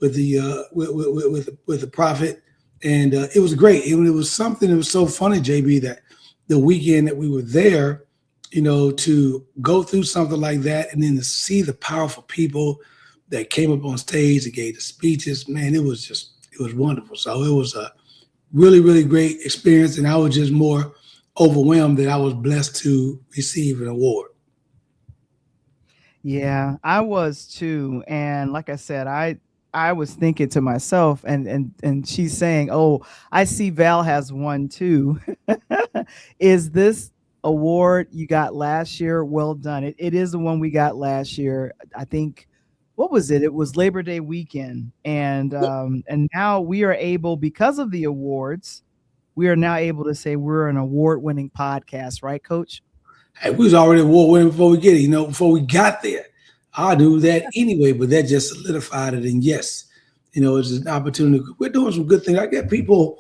with the with the prophet, and it was great. It was something that was so funny, JB, that the weekend that we were there, to go through something like that, and then to see the powerful people that came up on stage and gave the speeches, man, it was wonderful. So it was a really, really great experience, and I was just more overwhelmed that I was blessed to receive an award. Yeah, I was too. And like I said, I was thinking to myself, and she's saying, "Oh, I see Val has one too." Is this award you got last year? Well done. It is the one we got last year. I think, what was it? It was Labor Day weekend. And now we are able, because of the awards, we are now able to say we're an award-winning podcast, right, Coach? Hey, we was already award winning before we get it, before we got there. I do that anyway, but that just solidified it. And yes, it's an opportunity. We're doing some good things. I get people,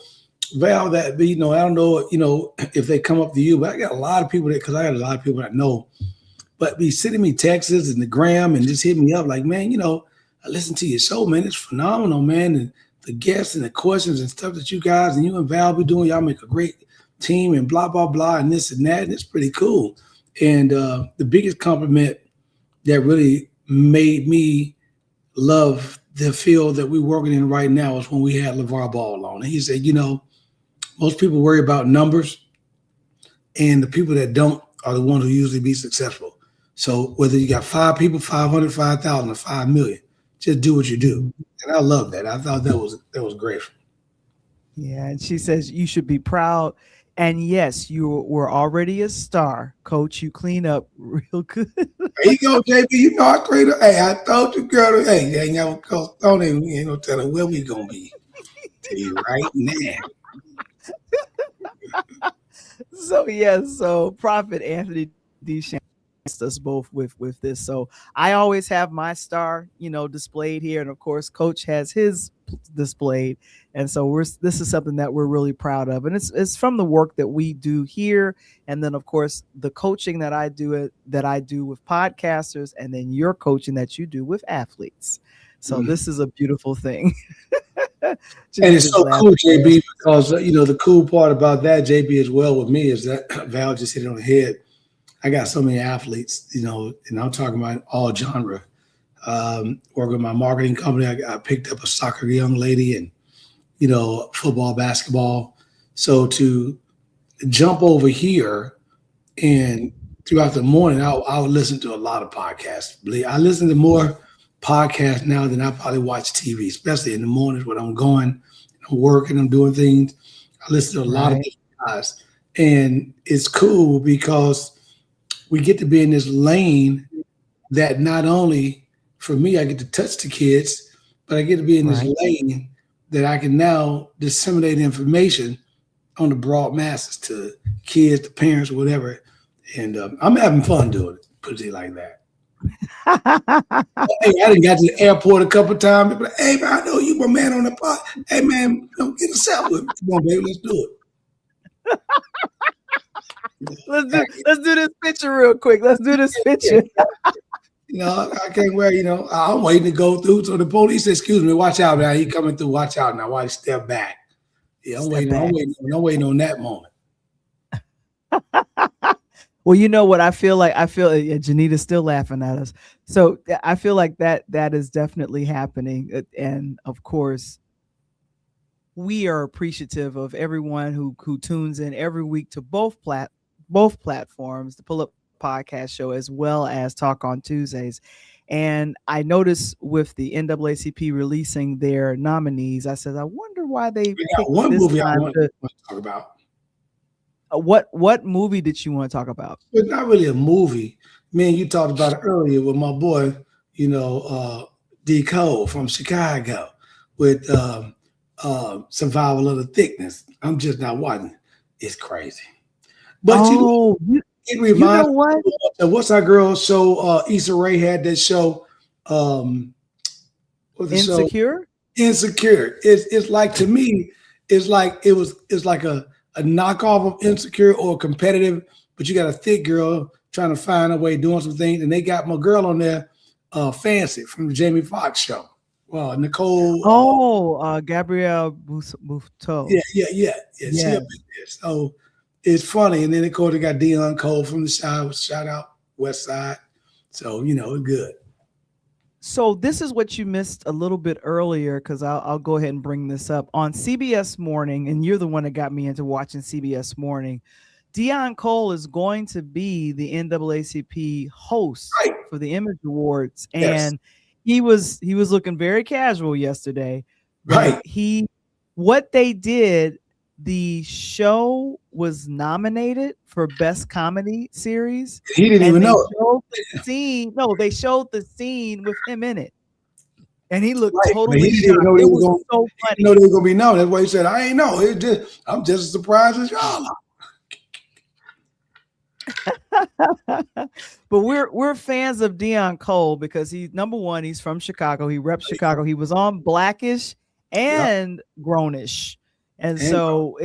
Val, that, I don't know, if they come up to you, but I got a lot of people because I got a lot of people that know, but be sending me texts and the gram and just hitting me up like, man, I listen to your show, man. It's phenomenal, man. And the guests and the questions and stuff that you guys and you and Val be doing, y'all make a great team and blah, blah, blah, and this and that. And it's pretty cool. And the biggest compliment that really made me love the field that we're working in right now is when we had LeVar Ball on. And he said, most people worry about numbers, and the people that don't are the ones who usually be successful. So whether you got 5 people, 500, 5,000, or 5 million, just do what you do. And I love that. I thought that was great. Yeah, and she says you should be proud. And yes, you were already a star, Coach. You clean up real good. There you go, JB. You know I clean up. Hey, I told you, girl. Hey, you ain't gonna call Tony. We ain't gonna tell her where we gonna be. Tell you right now. So yes, so Prophet Anthony D. Shannon blessed us both with this. So I always have my star, displayed here, and of course, Coach has his displayed. And so this is something that we're really proud of, and it's from the work that we do here, and then of course the coaching that I do with podcasters, and then your coaching that you do with athletes. So this is a beautiful thing. And it's so cool, JB, because the cool part about that, JB, as well with me is that Val just hit it on the head. I got so many athletes, and I'm talking about all genre. Working with my marketing company, I picked up a soccer young lady and football, basketball. So to jump over here and throughout the morning, I would listen to a lot of podcasts. I listen to more podcasts now than I probably watch TV, especially in the mornings when I'm going, I'm working, I'm doing things. I listen to a lot of different guys. And it's cool because we get to be in this lane that not only for me, I get to touch the kids, but I get to be in this lane that I can now disseminate information on the broad masses to kids, to parents, whatever. And I'm having fun doing it, put it like that. Hey, I done got to the airport a couple of times. But, hey, man, I know you my man on the pod. Hey, man, get a selfie with me. Come on, baby, let's do it. Let's do this picture real quick. Let's do this picture. I can't wear, I'm waiting to go through. So the police said, excuse me, watch out now. He coming through, watch out now. Why step back? Yeah, I'm waiting on that moment. Well, you know what I feel like? Janita's still laughing at us. So I feel like that is definitely happening. And of course, we are appreciative of everyone who tunes in every week to both platforms, the Pull Up Podcast Show, as well as Talk on Tuesdays. And I noticed with the NAACP releasing their nominees, I said, I wonder why they We got picked one this movie I time want to. to talk about. What movie did you want to talk about? It's not really a movie. Man, you talked about it earlier with my boy, D. Cole from Chicago with Survival of the Thickness. I'm just not watching. It's crazy. But it reminds me of what's our girl show? Issa Rae had that show. What's the Insecure? Show? Insecure. It's like, to me, it's like a knockoff of Insecure or competitive, but you got a thick girl trying to find a way doing some things, and they got my girl on there, Fancy from the Jamie Foxx show. Well, Nicole. Gabrielle Buteau. Yeah. So it's funny, and then of course they got Dion Cole from the shout out West Side. So it's good. So this is what you missed a little bit earlier, because I'll go ahead and bring this up on CBS Morning, and you're the one that got me into watching CBS Morning. Dion Cole is going to be the NAACP host for the Image Awards, and he was looking very casual yesterday. Right. What they did, the show was nominated for Best Comedy Series. He didn't even know they showed the scene with him in it, and he looked totally he didn't shocked. know It was so funny. He didn't know they were gonna be known. That's why he said, "I ain't know. I'm just as surprised as y'all." But we're fans of Dion Cole because he's number one. He's from Chicago. He reps Chicago. He was on Blackish and Grownish, and so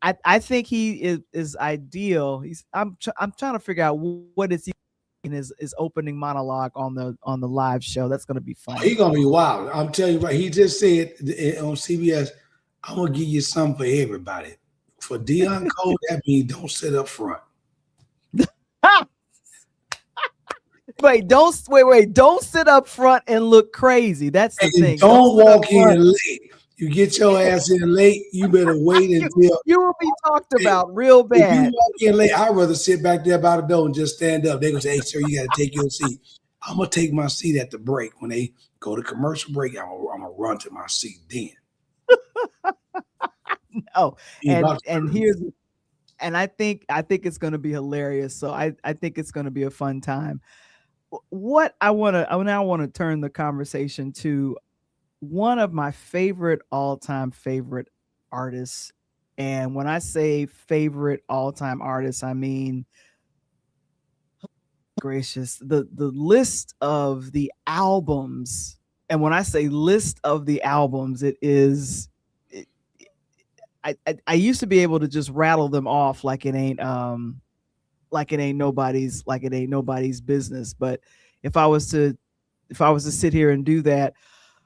I think he is ideal. I'm trying to figure out what is he in his opening monologue on the live show. That's gonna be fun. He's gonna be wild. I'm telling you, right? He just said on CBS, "I'm gonna give you something for everybody." For Dion Cole, that means don't sit up front. Wait, don't sit up front and look crazy. That's the thing. Don't walk in late. You get your ass in late, you better wait until you will be talked about real bad. If you walk in late, I'd rather sit back there by the door and just stand up. They're gonna say, "Hey, sir, you gotta take your seat." I'm gonna take my seat at the break. When they go to commercial break, I'm gonna run to my seat then. No, and I think it's going to be hilarious. So I think it's going to be a fun time. What I now want to turn the conversation to one of my all-time favorite artists. And when I say favorite all-time artists, I mean, gracious, the list of the albums. And when I say list of the albums, it is I used to be able to just rattle them off like it ain't nobody's business. But if I was to sit here and do that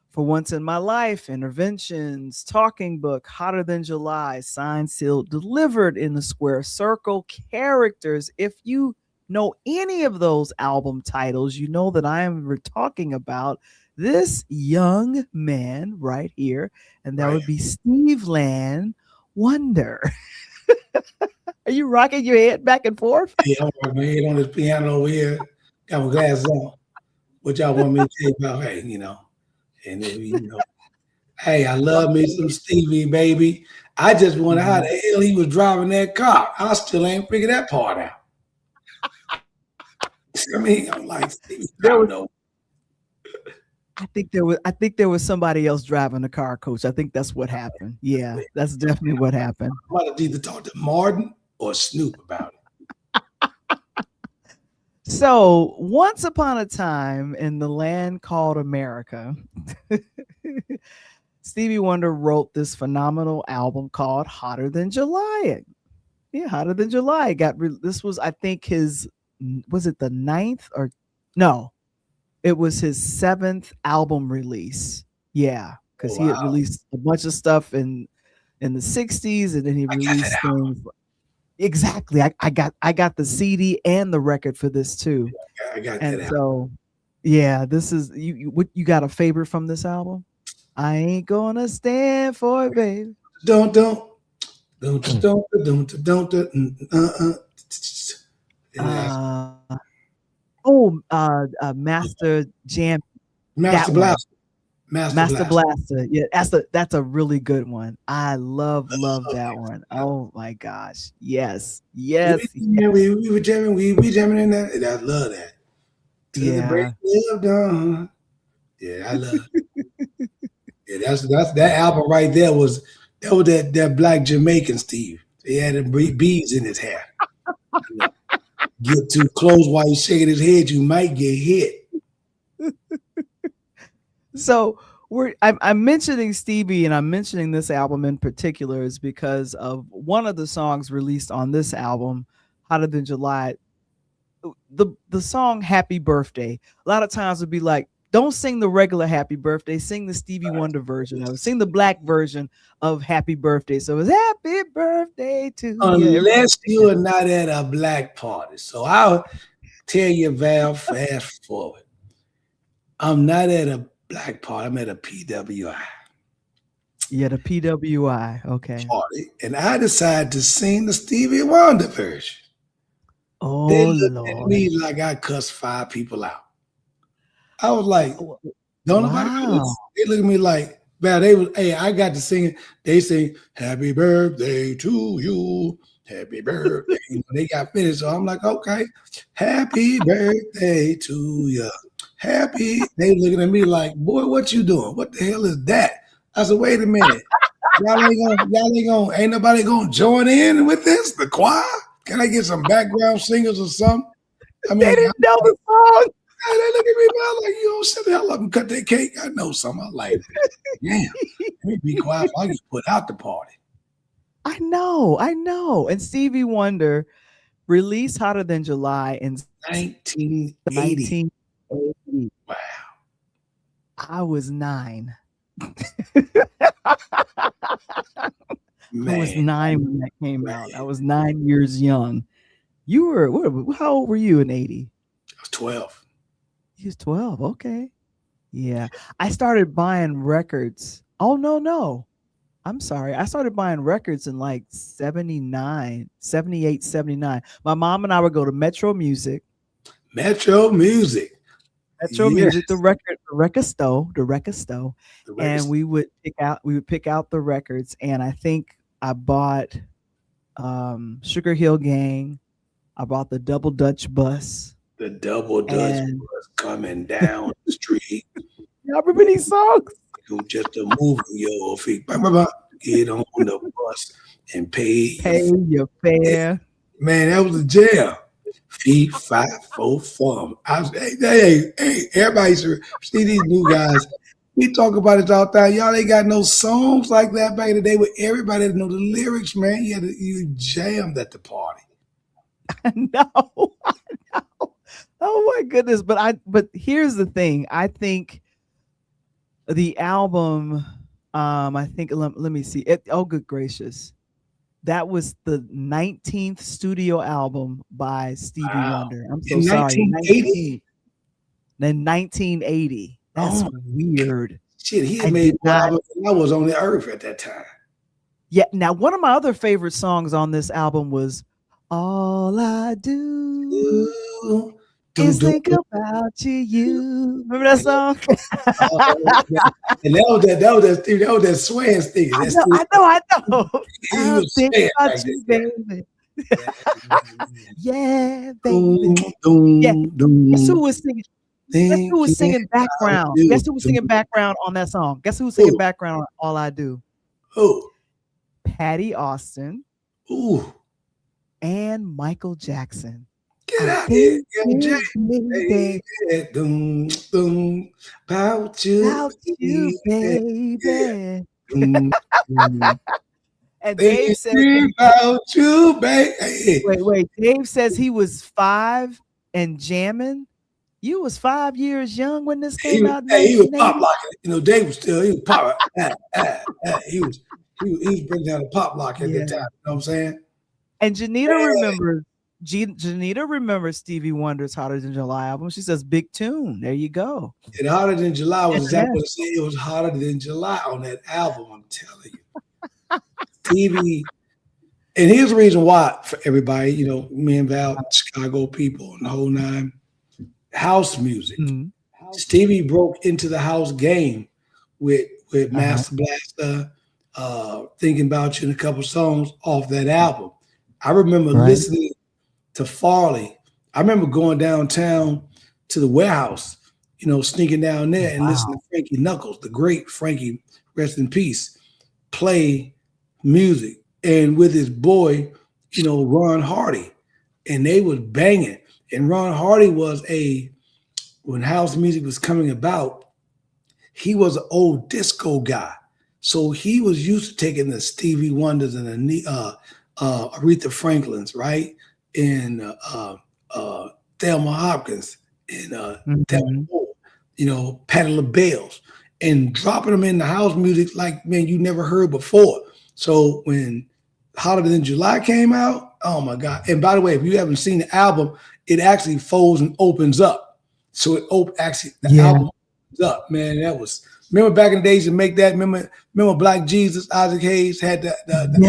for once in my life, Interventions, Talking Book, Hotter Than July, Signed, Sealed, Delivered, In the Square Circle, Characters. If you know any of those album titles, you know that I am talking about this young man right here, and that would be Steve Land Wonder. Are you rocking your head back and forth? Yeah, I'm rocking my head on this piano over here. Got my glasses on. What y'all want me to tell you about? Hey, and then, hey, I love me some Stevie, baby. I just wonder how the hell he was driving that car. I still ain't figured that part out. I mean, I'm like, Stevie, I don't know. I think there was somebody else driving the car, Coach. I think that's what happened. Yeah, that's definitely what happened. I might have either talked to Martin or Snoop about it. So once upon a time in the land called America, Stevie Wonder wrote this phenomenal album called Hotter Than July. Yeah, Hotter Than July. This was, I think, was it the 9th or no? It was his 7th album release. Yeah, because he had released a bunch of stuff in the 60s, and then he released things. Exactly. I got the CD and the record for this too. I got and that. So, yeah, this is you got a favorite from this album? I ain't gonna stand for it, baby. Don't. Yeah. Master Jam. Master That one. Blaster. Master Master Blaster. Blaster. Yeah, that's a really good one. I love that one. Oh my gosh. Yes. Yes. We were jamming. We jamming in that. I love that. To the break of dawn. Yeah, I love it. Yeah, that's that album right there was that black Jamaican Steve. He had the beads in his hair. Get too close while he's shaking his head, you might get hit. So I'm mentioning Stevie, and I'm mentioning this album in particular is because of one of the songs released on this album, Hotter Than July. The song Happy Birthday. A lot of times would be like, don't sing the regular Happy Birthday, sing the Stevie Wonder version of it. Sing the black version of Happy Birthday. So it's Happy Birthday to you. Unless you are not at a black party. So I'll tell you, Val, fast forward. I'm not at a black party. I'm at a PWI. Yeah, the PWI. Okay. Party. And I decided to sing the Stevie Wonder version. Oh, they looked Lord. at me like I cussed 5 people out. I was like, don't nobody listen. They look at me like, man, I got to sing it. They sing, happy birthday to you. Happy birthday. They got finished. So I'm like, okay, happy birthday to you. Happy. They looking at me like, boy, what you doing? What the hell is that? I said, wait a minute. Ain't nobody gonna join in with this? The choir? Can I get some background singers or something? I mean, they didn't know the song. They look at me, man, like, you don't shut the hell up and cut that cake. I know something. I'm like, damn, let me be quiet. I just put out the party. I know. And Stevie Wonder released Hotter Than July in 1980. Wow. I was 9. Man. I was 9 when that came out. I was 9 years young. You were, how old were you in 80? I was 12. He was 12. Okay. Yeah. I started buying records. Oh, no. I'm sorry. I started buying records in like 78, 79. My mom and I would go to Metro Music. Yes. Music, the record store. And we would pick out the records. And I think I bought Sugar Hill Gang. I bought the Double Dutch Bus. The Double Dutch Bus coming down the street. Y'all remember these songs? Just a move your feet. Get on the bus and pay your fare. Man, that was a jam. Feet 5 4 fun. I was, hey, everybody should see these new guys. We talk about it all the time. Y'all ain't got no songs like that back in the day with everybody that know the lyrics, man. You jammed at the party. I know. Oh my goodness. But here's the thing. I think the album, let me see. Oh, good gracious. That was the 19th studio album by Stevie Wonder. I'm so sorry. 1980? Then 1980. That's weird. Shit, he had made albums when I was on the earth at that time. Yeah. Now, one of my other favorite songs on this album was All I Do is Think About You. Remember that song? And that was that swaying stick. I know. I'll think about you, baby. Yeah, baby. Yeah. Guess who was singing? Guess who was singing background? Guess who was singing background on that song? Guess who was singing background on All I Do? Who? Patty Austin. Ooh. And Michael Jackson. Get out here, baby. About you, baby. And Dave says about you, baby. Wait. Dave says he was 5 and jamming. You was 5 years young when this came out. He was pop locking. Dave was pop. He was bringing down the pop lock at that time. You know what I'm saying? And Janita Janita remembers Stevie Wonder's Hotter Than July album. She says, big tune. There you go. And Hotter Than July was exactly what it said. It was Hotter Than July on that album, I'm telling you. Stevie, and here's the reason why for everybody, you know, me and Val, Chicago people, and the whole nine, house music. Mm-hmm. Stevie broke into the house game with Master Blaster, Thinking About You, and a couple songs off that album. I remember listening to Farley. I remember going downtown to the warehouse, you know, sneaking down there and listening to Frankie Knuckles, the great Frankie, rest in peace, play music. And with his boy, you know, Ron Hardy. And they was banging. And Ron Hardy was when house music was coming about, he was an old disco guy. So he was used to taking the Stevie Wonders and the Aretha Franklins, right? And Thelma Hopkins and Thelma Moore, you know, Patti LaBelle's, and dropping them in the house music like, man, you never heard before. So when Hotter Than July came out, oh my God. And by the way, if you haven't seen the album, it actually folds and opens up. So it the album opens up, man. That was, remember back in the days to make that, remember Black Jesus, Isaac Hayes had the album.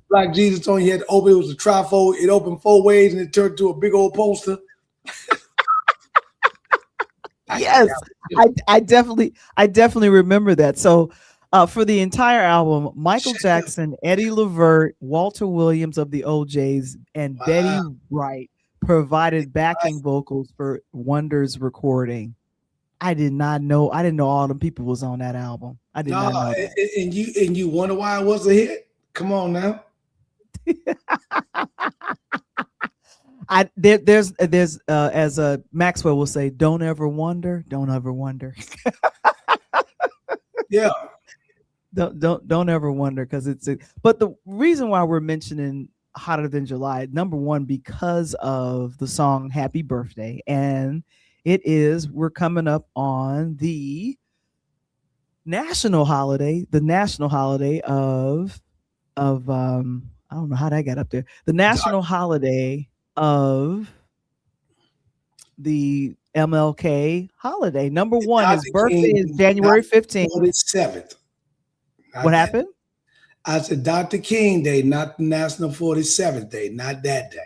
Black Jesus on, you had to open, it was a trifold, it opened 4 ways and it turned to a big old poster. Yes, I definitely remember that. So for the entire album, Michael Jackson, Eddie Levert, Walter Williams of the OJs, and Betty Wright provided backing vocals for Wonder's recording. I didn't know all them people was on that album. I did not know that. And you wonder why it was a hit? Come on now. There's as Maxwell will say, don't ever wonder. Yeah. Don't ever wonder, because but the reason why we're mentioning Hotter Than July, number one, because of the song Happy Birthday, and we're coming up on the national holiday of I don't know how that got up there. The national holiday of the MLK holiday. Number one, his birthday is January 15th. 47th. What happened? I said Dr. King Day, not the National 47th Day, not that day.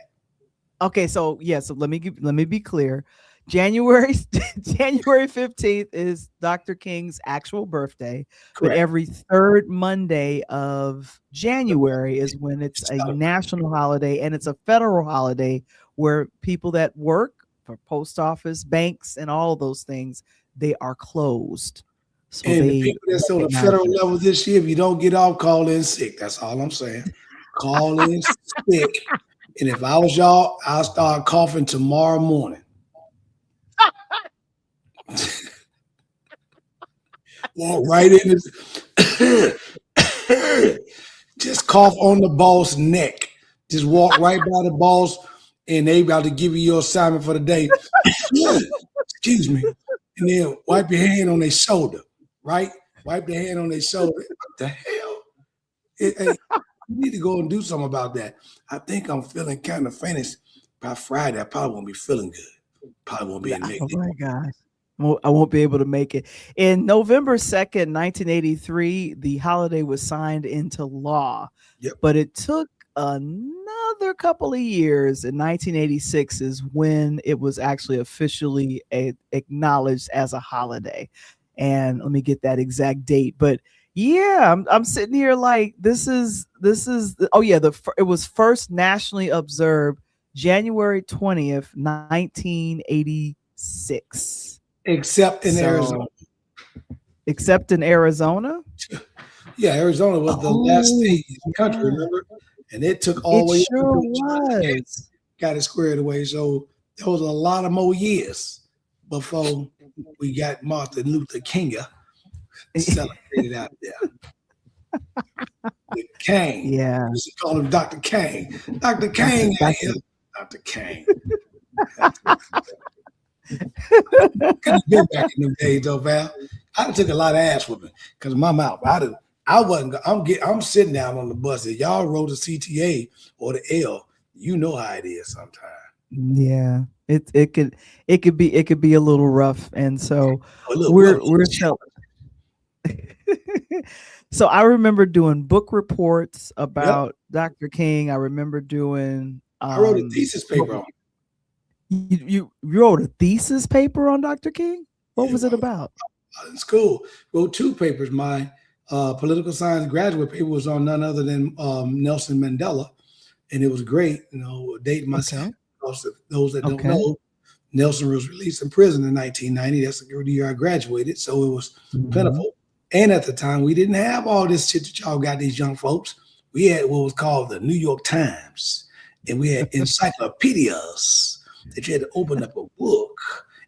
Okay, so let me be clear. January 15th is Dr. King's actual birthday. Correct. But every third Monday of January is when it's a national holiday, and it's a federal holiday where people that work for post office, banks, and all of those things, they are closed. So and the people that's on the federal level this year, if you don't get off, call in sick. That's all I'm saying. Call in sick. And if I was y'all, I'll start coughing tomorrow morning. Walk right in just cough on the boss' neck. Just walk right by the boss, and they about to give you your assignment for the day. Excuse me. And then wipe your hand on their shoulder, right? Wipe your hand on their shoulder. What the hell? Hey, you need to go and do something about that. I think I'm feeling kind of finished. By Friday, I probably won't be feeling good. Probably won't be in Nick. Oh my gosh. I won't be able to make it. In November 2nd, 1983, the holiday was signed into law. Yep. But it took another couple of years. In 1986 is when it was actually officially acknowledged as a holiday. And let me get that exact date. But yeah, I'm sitting here like this is it was first nationally observed January 20th, 1986. Except in Arizona. Except in Arizona? Yeah, Arizona was the last state in the country, remember? And it took all the way sure was. Got it squared away. So there was a lot of more years before we got Martin Luther King celebrated out there. With Kang. Yeah. We should call him Dr. Kang. Dr. Kang out here. Dr. Kang. Could have been back in them days though, Val. I took a lot of ass whooping because of my mouth. I'm sitting down on the bus. If y'all rode the CTA or the L, You know how it is sometimes. Yeah, it could be a little rough, and so A little we're rough. so. So I remember doing book reports Yep. about Dr. King. I remember doing I wrote a thesis paper on it. you wrote a thesis paper on Dr. King? What Yeah, was it about? in school. Wrote 2 papers. My political science graduate paper was on none other than Nelson Mandela, and it was great. Dating myself. Okay. Those that don't Okay. know, Nelson was released from prison in 1990. That's the year I graduated, so it was plentiful. And at the time, we didn't have all this shit that y'all got, these young folks. We had what was called the New York Times, and we had encyclopedias that you had to open up a book.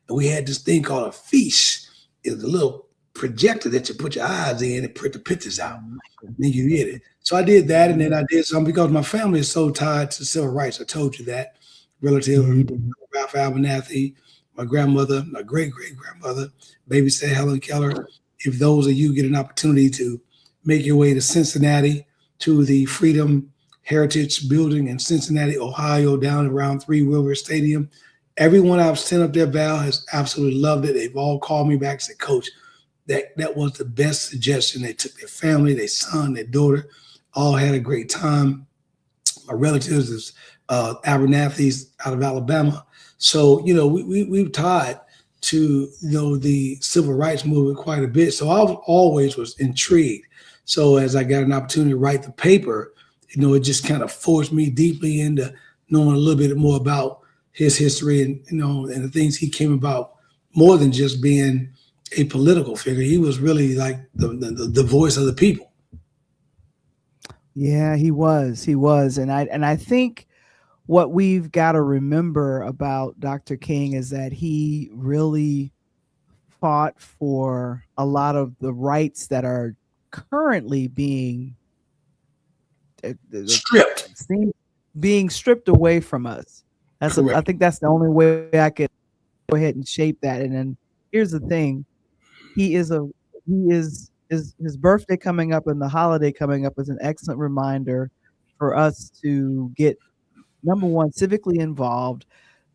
And we had this thing called a fiche. It was a little projector that you put your eyes in and print the pictures out. And then you get it. So I did that, and then I did something because my family is so tied to civil rights. I told you that. Relative Ralph Abernathy, my grandmother, my great-great-grandmother, babysat Helen Keller. If those of you get an opportunity to make your way to Cincinnati, to the Freedom Heritage Building in Cincinnati, Ohio, down around Three River Stadium, everyone I've sent up there, Val, has absolutely loved it. They've all called me back and said, Coach, that was the best suggestion. They took their family, their son, their daughter, all had a great time. My relatives is Abernathy's out of Alabama. So, we've tied to the civil rights movement quite a bit. So I always was intrigued. So as I got an opportunity to write the paper, it just kind of forced me deeply into knowing a little bit more about his history and and the things he came about, more than just being a political figure. He was really like the voice of the people. Yeah, he was. And I think what we've got to remember about Dr. King is that he really fought for a lot of the rights that are currently being stripped away from us. I think that's the only way I could go ahead and shape that. And then here's the thing: his birthday coming up and the holiday coming up is an excellent reminder for us to get, number one, civically involved,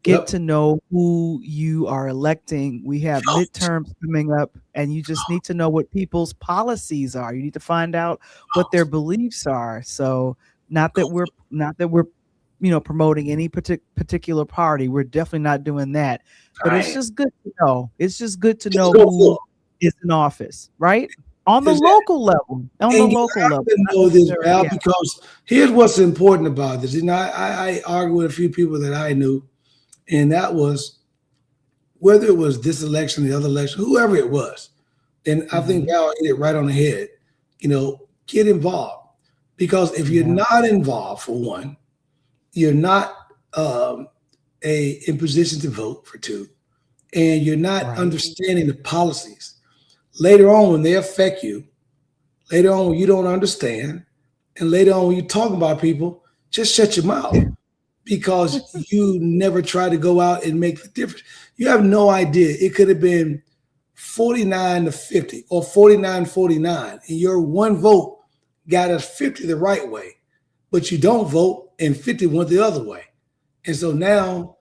get to know who you are electing. We have midterms coming up, and you just need to know what people's policies are. You need to find out what their beliefs are. So not that we're promoting any particular party. We're definitely not doing that. But it's just good to know. It's just good to know who is in office, right? On the local level. Know this, Val, because here's what's important about this. I argued with a few people that I knew, and that was whether it was this election, the other election, whoever it was. And I think Val hit it right on the head. Get involved. Because if you're not involved, for one, you're not in position to vote, for two, and you're not understanding the policies. Later on, when they affect you, later on when you don't understand, and later on when you talk about people, just shut your mouth, because you never try to go out and make the difference. You have no idea. It could have been 49-50 or 49-49, and your one vote got us 50 the right way, but you don't vote and 50 went the other way. And so now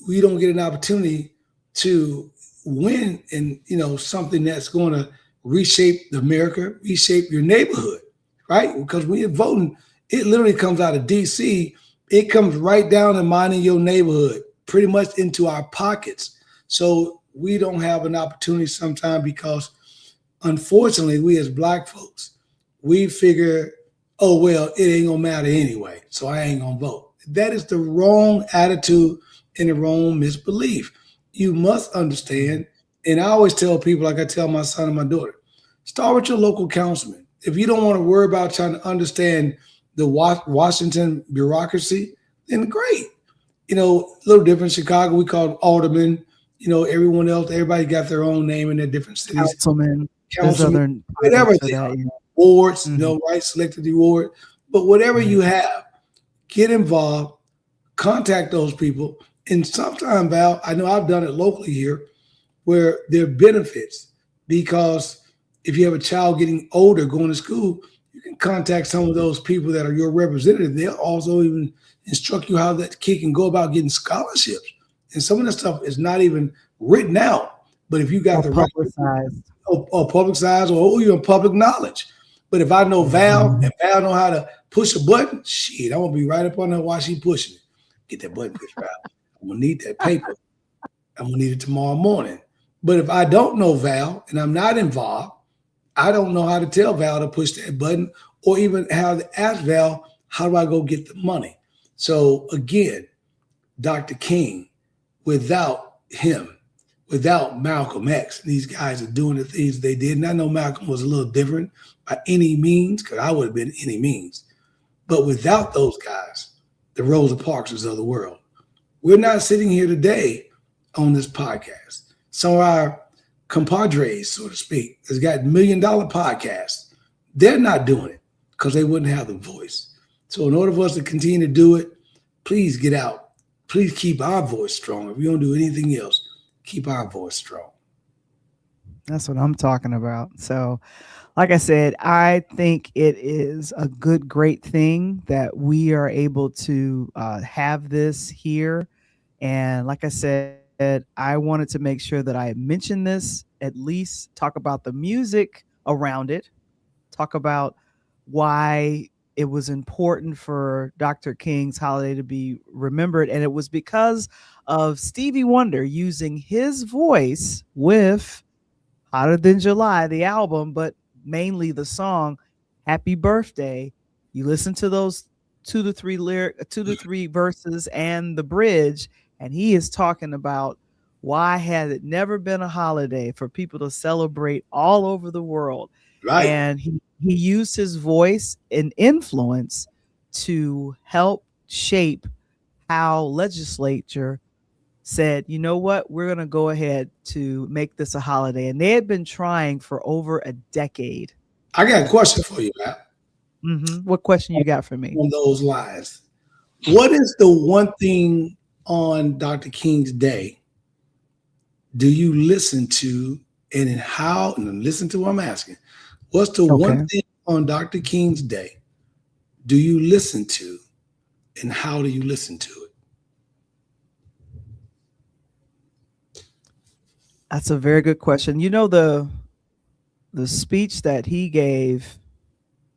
we don't get an opportunity to win in something that's going to reshape America, reshape your neighborhood, right? Because when you're voting, it literally comes out of DC. It comes right down to mine in your neighborhood, pretty much into our pockets. So we don't have an opportunity sometimes because, unfortunately, we as Black folks, we figure, oh, well, it ain't gonna matter anyway, so I ain't gonna vote. That is the wrong attitude and the wrong misbelief. You must understand, and I always tell people, like I tell my son and my daughter, start with your local councilman. If you don't want to worry about trying to understand the Washington bureaucracy, then great. A little different. Chicago, we call them aldermen. Everyone else, everybody got their own name in their different cities. Councilman, whatever they are. Wards, right? Selected the ward. But whatever you have, get involved, contact those people. And sometimes, Val, I know I've done it locally here, where there are benefits, because if you have a child getting older, going to school, You can contact some of those people that are your representative. They'll also even instruct you how that kid can go about getting scholarships. And some of that stuff is not even written out. But if you got the right publicized. or publicized or even public knowledge. But if I know Val and Val know how to push a button, shit, I'm gonna be right up on her while she pushing it. Get that button pushed, Val. I'm gonna need that paper. I'm gonna need it tomorrow morning. But if I don't know Val and I'm not involved, I don't know how to tell Val to push that button or even how to ask Val, how do I go get the money? So again, Dr. King, without him, without Malcolm X, these guys are doing the things they did. And I know Malcolm was a little different by any means, because I would have been any means. But without those guys, the Rosa Parks of the world, we're not sitting here today on this podcast. Some of our compadres, so to speak, has got $1 million podcasts. They're not doing it because they wouldn't have the voice. So in order for us to continue to do it, please get out. Please keep our voice strong. If you don't do anything else, keep our voice strong. That's what I'm talking about. So, like I said, I think it is a great thing that we are able to have this here. And like I said, I wanted to make sure that I mention this, at least talk about the music around it, talk about why it was important for Dr. King's holiday to be remembered. And it was because of Stevie Wonder using his voice with Hotter Than July, the album, but mainly the song Happy Birthday. You listen to those 2 to 3 verses and the bridge, and he is talking about why had it never been a holiday for people to celebrate all over the world. Right. And he used his voice and influence to help shape how legislature said, you know what, we're going to go ahead to make this a holiday. And they had been trying for over a decade. I got a question for you, Matt. What question you got for me? On those lines, what is the one thing on Dr. King's Day do you listen to, and how, and listen to what I'm asking, what's the one thing on Dr. King's Day do you listen to, and how do you listen to it? That's a very good question. You know, the speech that he gave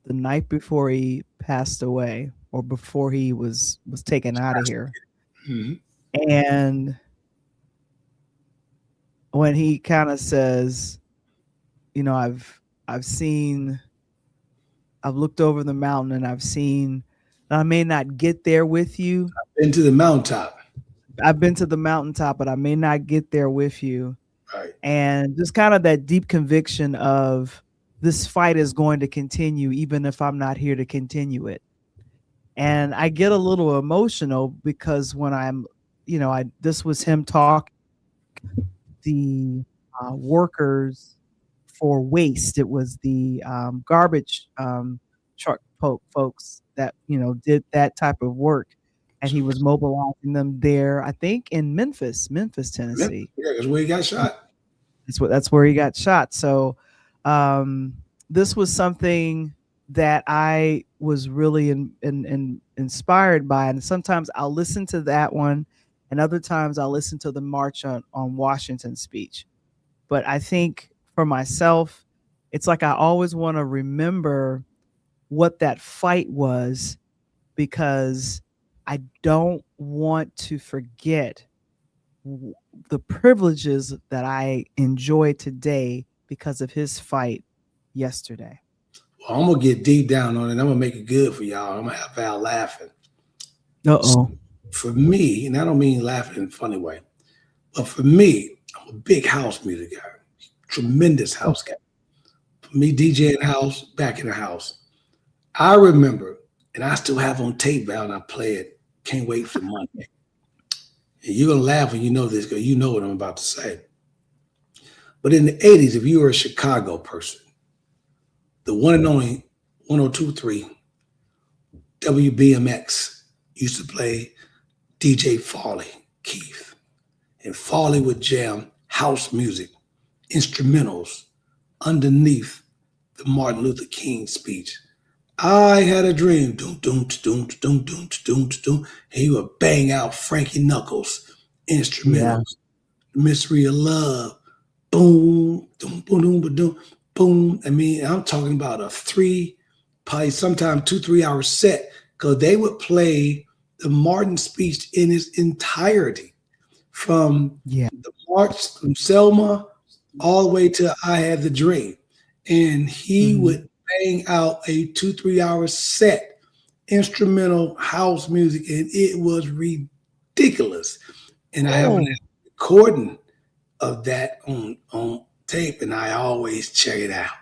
the night before he passed away, or before he was taken out of here. And when he kind of says, you know, I've looked over the mountain and I've seen, I may not get there with you. I've been to the mountaintop. I've been to the mountaintop, but I may not get there with you. Right. And just kind of that deep conviction of this fight is going to continue, even if I'm not here to continue it. And I get a little emotional because when I'm, you know, this was him talking the workers for waste. It was the garbage truck folks that, you know, did that type of work. And he was mobilizing them there, I think, in Memphis, Tennessee. Yeah, that's where he got shot. That's where he got shot. So this was something that I was really inspired by. And sometimes I'll listen to that one, and other times I'll listen to the March on Washington speech. But I think for myself, it's like I always want to remember what that fight was, because I don't want to forget the privileges that I enjoy today because of his fight yesterday. Well, I'm going to get deep down on it. I'm going to make it good for y'all. I'm going to have Val laughing. So for me, and I don't mean laughing in a funny way, but for me, I'm a big house music guy, tremendous house guy. For me, DJing house, back in the house. I remember, and I still have on tape, Val, and I play it, Can't Wait for Monday. And you're going to laugh when you know this, because you know what I'm about to say. But in the 80s, if you were a Chicago person, the one and only 102.3 WBMX used to play DJ Farley Keith. And Farley would jam house music, instrumentals, underneath the Martin Luther King speech. I had a dream. Doom, doom, doom, doom, doom, doom, doom. He would bang out Frankie Knuckles Yeah. instrumentals. Mystery of Love. Boom, boom, boom, boom, boom, boom. I mean, I'm talking about a probably sometimes 2-3 hour set, because they would play the Martin speech in its entirety, from Yeah. the march from Selma all the way to I Had the Dream. And he would bang out a 2-3 hour set, instrumental house music, and it was ridiculous. And I have a recording of that on tape, and I always check it out.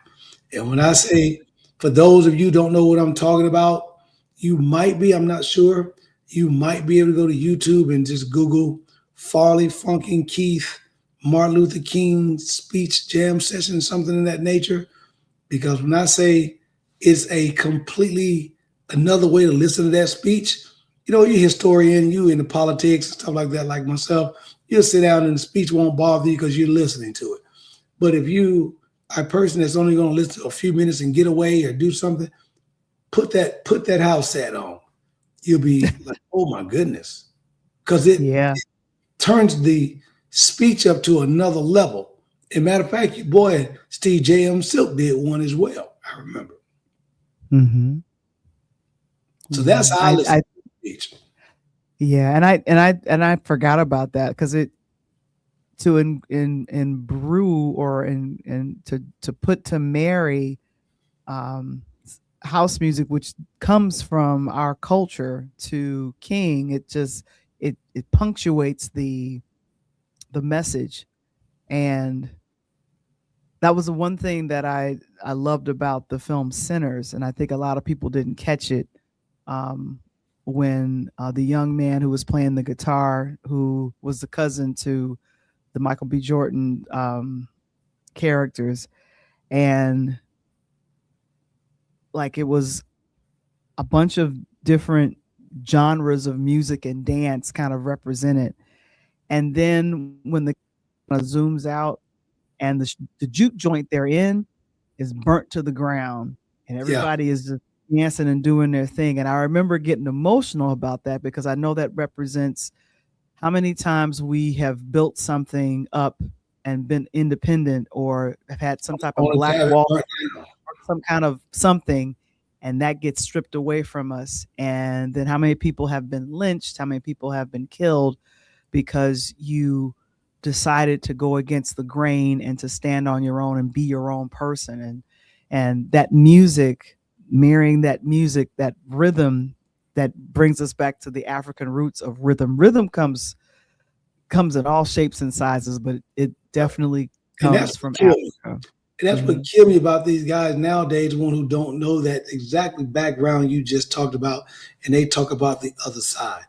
And when I say, for those of you who don't know what I'm talking about, you might be, I'm not sure, you might be able to go to YouTube and just Google Farley Funkin' Keith Martin Luther King speech jam session, something in that nature. Because when I say it's a completely another way to listen to that speech, you know, you're a historian, you into politics and stuff like that, like myself, you'll sit down and the speech won't bother you because you're listening to it. But if you are a person that's only going to listen to a few minutes and get away or do something, put that house set on. You'll be like, oh my goodness. Because it turns the speech up to another level. As a matter of fact, your boy Steve J.M. Silk did one as well, I remember. Mm-hmm. So that's how I listen to the speech. Yeah, and I forgot about that, because it to in brew or in to put to marry house music, which comes from our culture, to King, it just it punctuates the message. And that was the one thing that I loved about the film Sinners, and I think a lot of people didn't catch it when the young man who was playing the guitar, who was the cousin to the Michael B. Jordan characters, and like it was a bunch of different genres of music and dance kind of represented. And then when the zooms out and the juke joint they're in is burnt to the ground, and everybody is just dancing and doing their thing. And I remember getting emotional about that, because I know that represents how many times we have built something up and been independent, or have had some type of black wall, or some kind of something, and that gets stripped away from us. And then how many people have been lynched, how many people have been killed because you decided to go against the grain and to stand on your own and be your own person. And that music, marrying that music, that rhythm, that brings us back to the African roots of rhythm. Rhythm comes in all shapes and sizes, but it definitely comes from Africa. And that's what kills me about these guys nowadays, one who don't know that exactly background you just talked about, and they talk about the other side.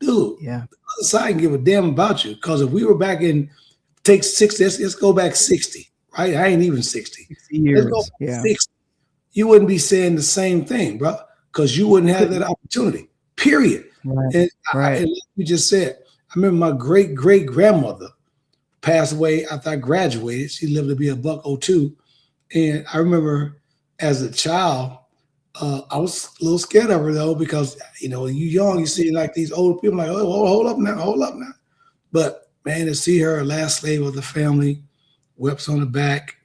Dude, the other side can give a damn about you. Because if we were back in, take 60, let's go back 60, right? I ain't even 60. 60 years, let's go back 60. You wouldn't be saying the same thing, bro, because you wouldn't have that opportunity, period. Right. And like you just said, I remember my great-great-grandmother passed away after I graduated. She lived to be $102. And I remember as a child, I was a little scared of her, though, because, you know, you young, you see like these older people like, oh, hold up now. But, man, to see her, last slave of the family, whips on the back.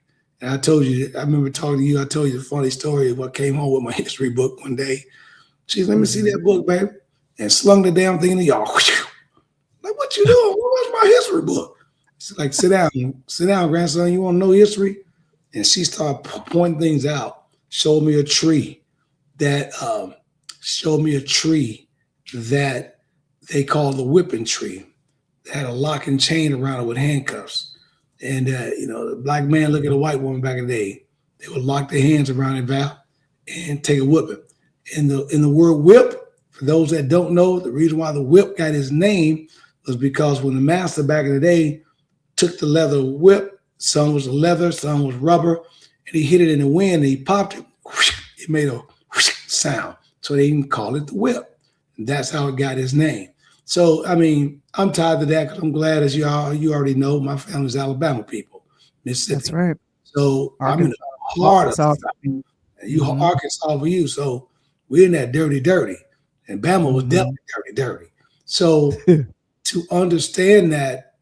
And I told you, I remember talking to you, I told you the funny story of what came home with my history book one day. She said, let me see that book, baby. And slung the damn thing in the yard. Like, what you doing? What's my history book? She's like, sit down, grandson. You want to know history? And she started pointing things out. Showed me a tree that they call the whipping tree. They had a lock and chain around it with handcuffs. And you know, the black man look at a white woman back in the day. They would lock their hands around it, Val, and take a whipping. In the word whip, for those that don't know, the reason why the whip got his name was because when the master back in the day took the leather whip, some was leather, some was rubber, and he hit it in the wind and he popped it, it made a sound. So they even call it the whip. And that's how it got his name. So, I mean, I'm tied to that because I'm glad, as you already know, my family's Alabama people, Mississippi. That's right. So I'm in the heart of the South. You Arkansas for you, so we're in that dirty, and Bama was definitely dirty. So to understand that,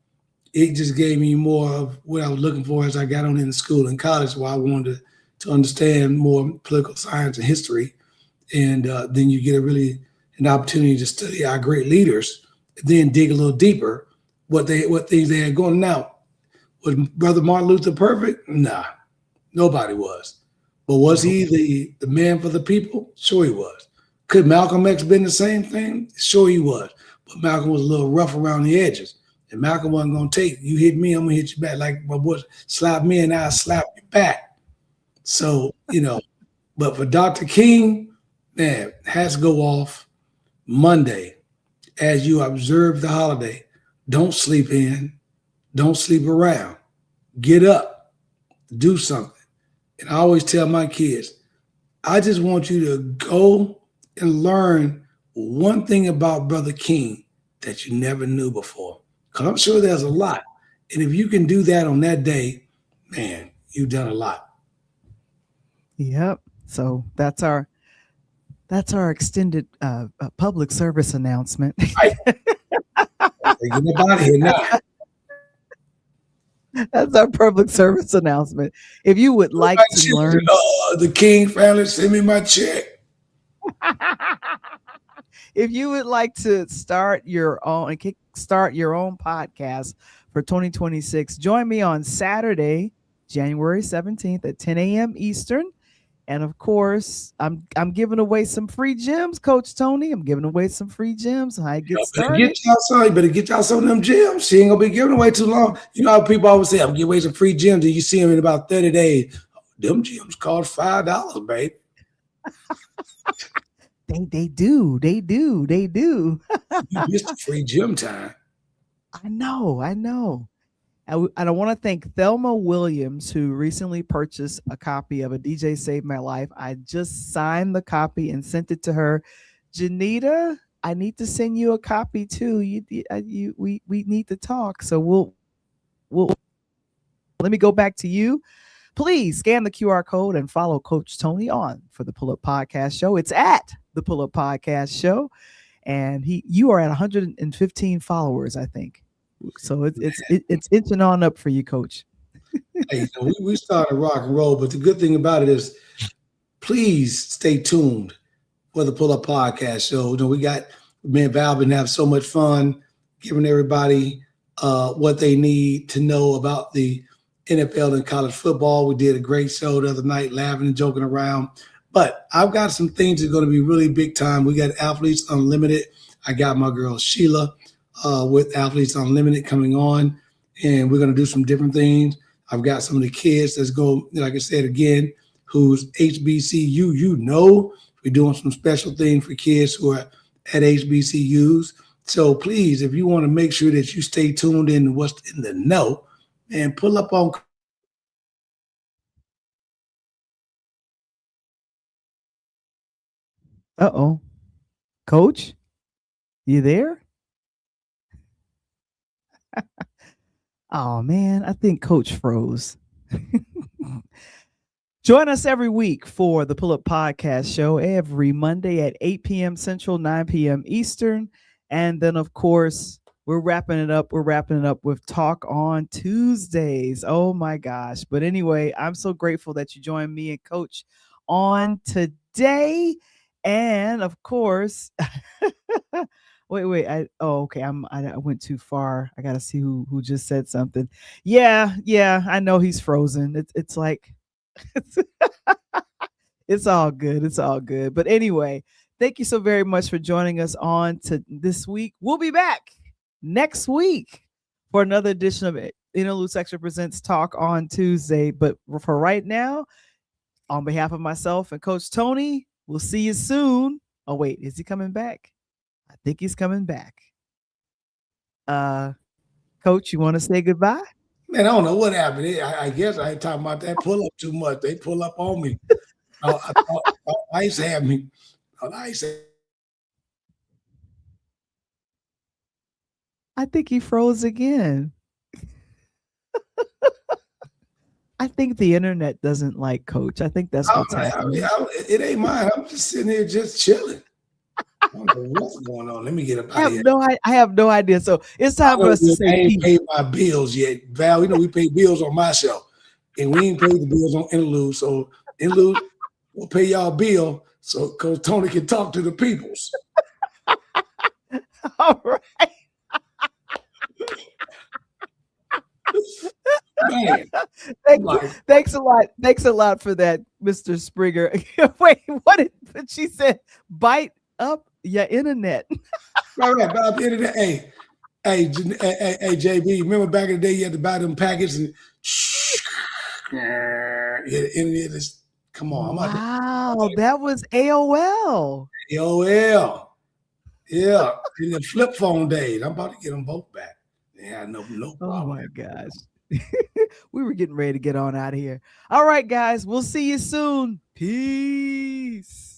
it just gave me more of what I was looking for as I got on into school and college, where I wanted to understand more political science and history, and then you get an opportunity to study our great leaders, then dig a little deeper what things they had going. Now, was Brother Martin Luther perfect? Nah, nobody was. But was he the man for the people? Sure he was. Could Malcolm X been the same thing? Sure he was. But Malcolm was a little rough around the edges. And Malcolm wasn't going to take, you hit me, I'm going to hit you back. Like my boy, slap me and I'll slap you back. So, but for Dr. King, man, has to go off Monday as you observe the holiday. Don't sleep in. Don't sleep around. Get up. Do something. And I always tell my kids, I just want you to go and learn one thing about Brother King that you never knew before. Because I'm sure there's a lot. And if you can do that on that day, man, you've done a lot. Yep. So that's our extended public service announcement. Right. Get up out of here now. That's our public service announcement. If you would like to learn, the King family, send me my check. if you would like to start your own podcast for 2026, join me on Saturday, January 17th at 10 a.m. Eastern. And of course, I'm giving away some free gems, Coach Tony. I'm giving away some free gems. I get started. Better get y'all some of them gems. She ain't gonna be giving away too long. You know how people always say, I'm giving away some free gems, and you see them in about 30 days. Them gems cost $5, babe. They do. You missed the free gym time. I know. And I want to thank Thelma Williams, who recently purchased a copy of A DJ Saved My Life. I just signed the copy and sent it to her. Janita, I need to send you a copy too. We need to talk. So we'll let me go back to you. Please scan the QR code and follow Coach Tony on for the Pull Up Podcast Show. It's at the Pull Up Podcast Show, and you are at 115 followers, I think. So it's inching on up for you, Coach. Hey, we started rock and roll, but the good thing about it is, please stay tuned for the Pull Up Podcast Show. We got me and Val been having so much fun giving everybody what they need to know about the NFL and college football. We did a great show the other night, laughing and joking around. But I've got some things that are going to be really big time. We got Athletes Unlimited. I got my girl Sheila with Athletes Unlimited coming on, and we're going to do some different things. I've got some of the kids that's go, like I said again, who's HBCU. We're doing some special things for kids who are at HBCUs. So please, if you want to make sure that you stay tuned in to what's in the know, and pull up on. Uh-oh. Coach, you there? Oh, man, I think Coach froze. Join us every week for the Pull Up Podcast Show every Monday at 8 p.m. Central, 9 p.m. Eastern. And then, of course, we're wrapping it up with Talk on Tuesdays. Oh, my gosh. But anyway, I'm so grateful that you joined me and Coach on today. And, of course, wait. Okay. I went too far. I got to see who just said something. Yeah. I know he's frozen. It's like, it's all good. It's all good. But anyway, thank you so very much for joining us on to this week. We'll be back next week for another edition of Interludes Extra Presents Talk on Tuesday. But for right now, on behalf of myself and Coach Tony, we'll see you soon. Oh, wait, is he coming back? I think he's coming back. Coach, you want to say goodbye? Man, I don't know what happened. I guess I ain't talking about that pull up too much. They pull up on me. I thought Ice had me. I think he froze again. I think the internet doesn't like Coach. I think that's what's happening. It ain't mine. I'm just sitting here just chilling. I don't know what's going on. Let me get up out of here. I have no idea. So it's time for us to say I ain't peace. paid my bills yet. Val, you know we pay bills on my show. And we ain't paid the bills on Interludes. So Interludes will pay y'all bill so because Tony can talk to the peoples. All right. Man. Thanks a lot. Thanks a lot for that, Mr. Springer. Wait, what did she said? Bite up your internet. Right, but at the end of the day, hey, JB, remember back in the day you had to buy them packets and the internet is come on. Wow, that was AOL. AOL. Yeah, in the flip phone days. I'm about to get them both back. Yeah, no problem. Oh my gosh. We were getting ready to get on out of here. All right, guys, we'll see you soon. Peace.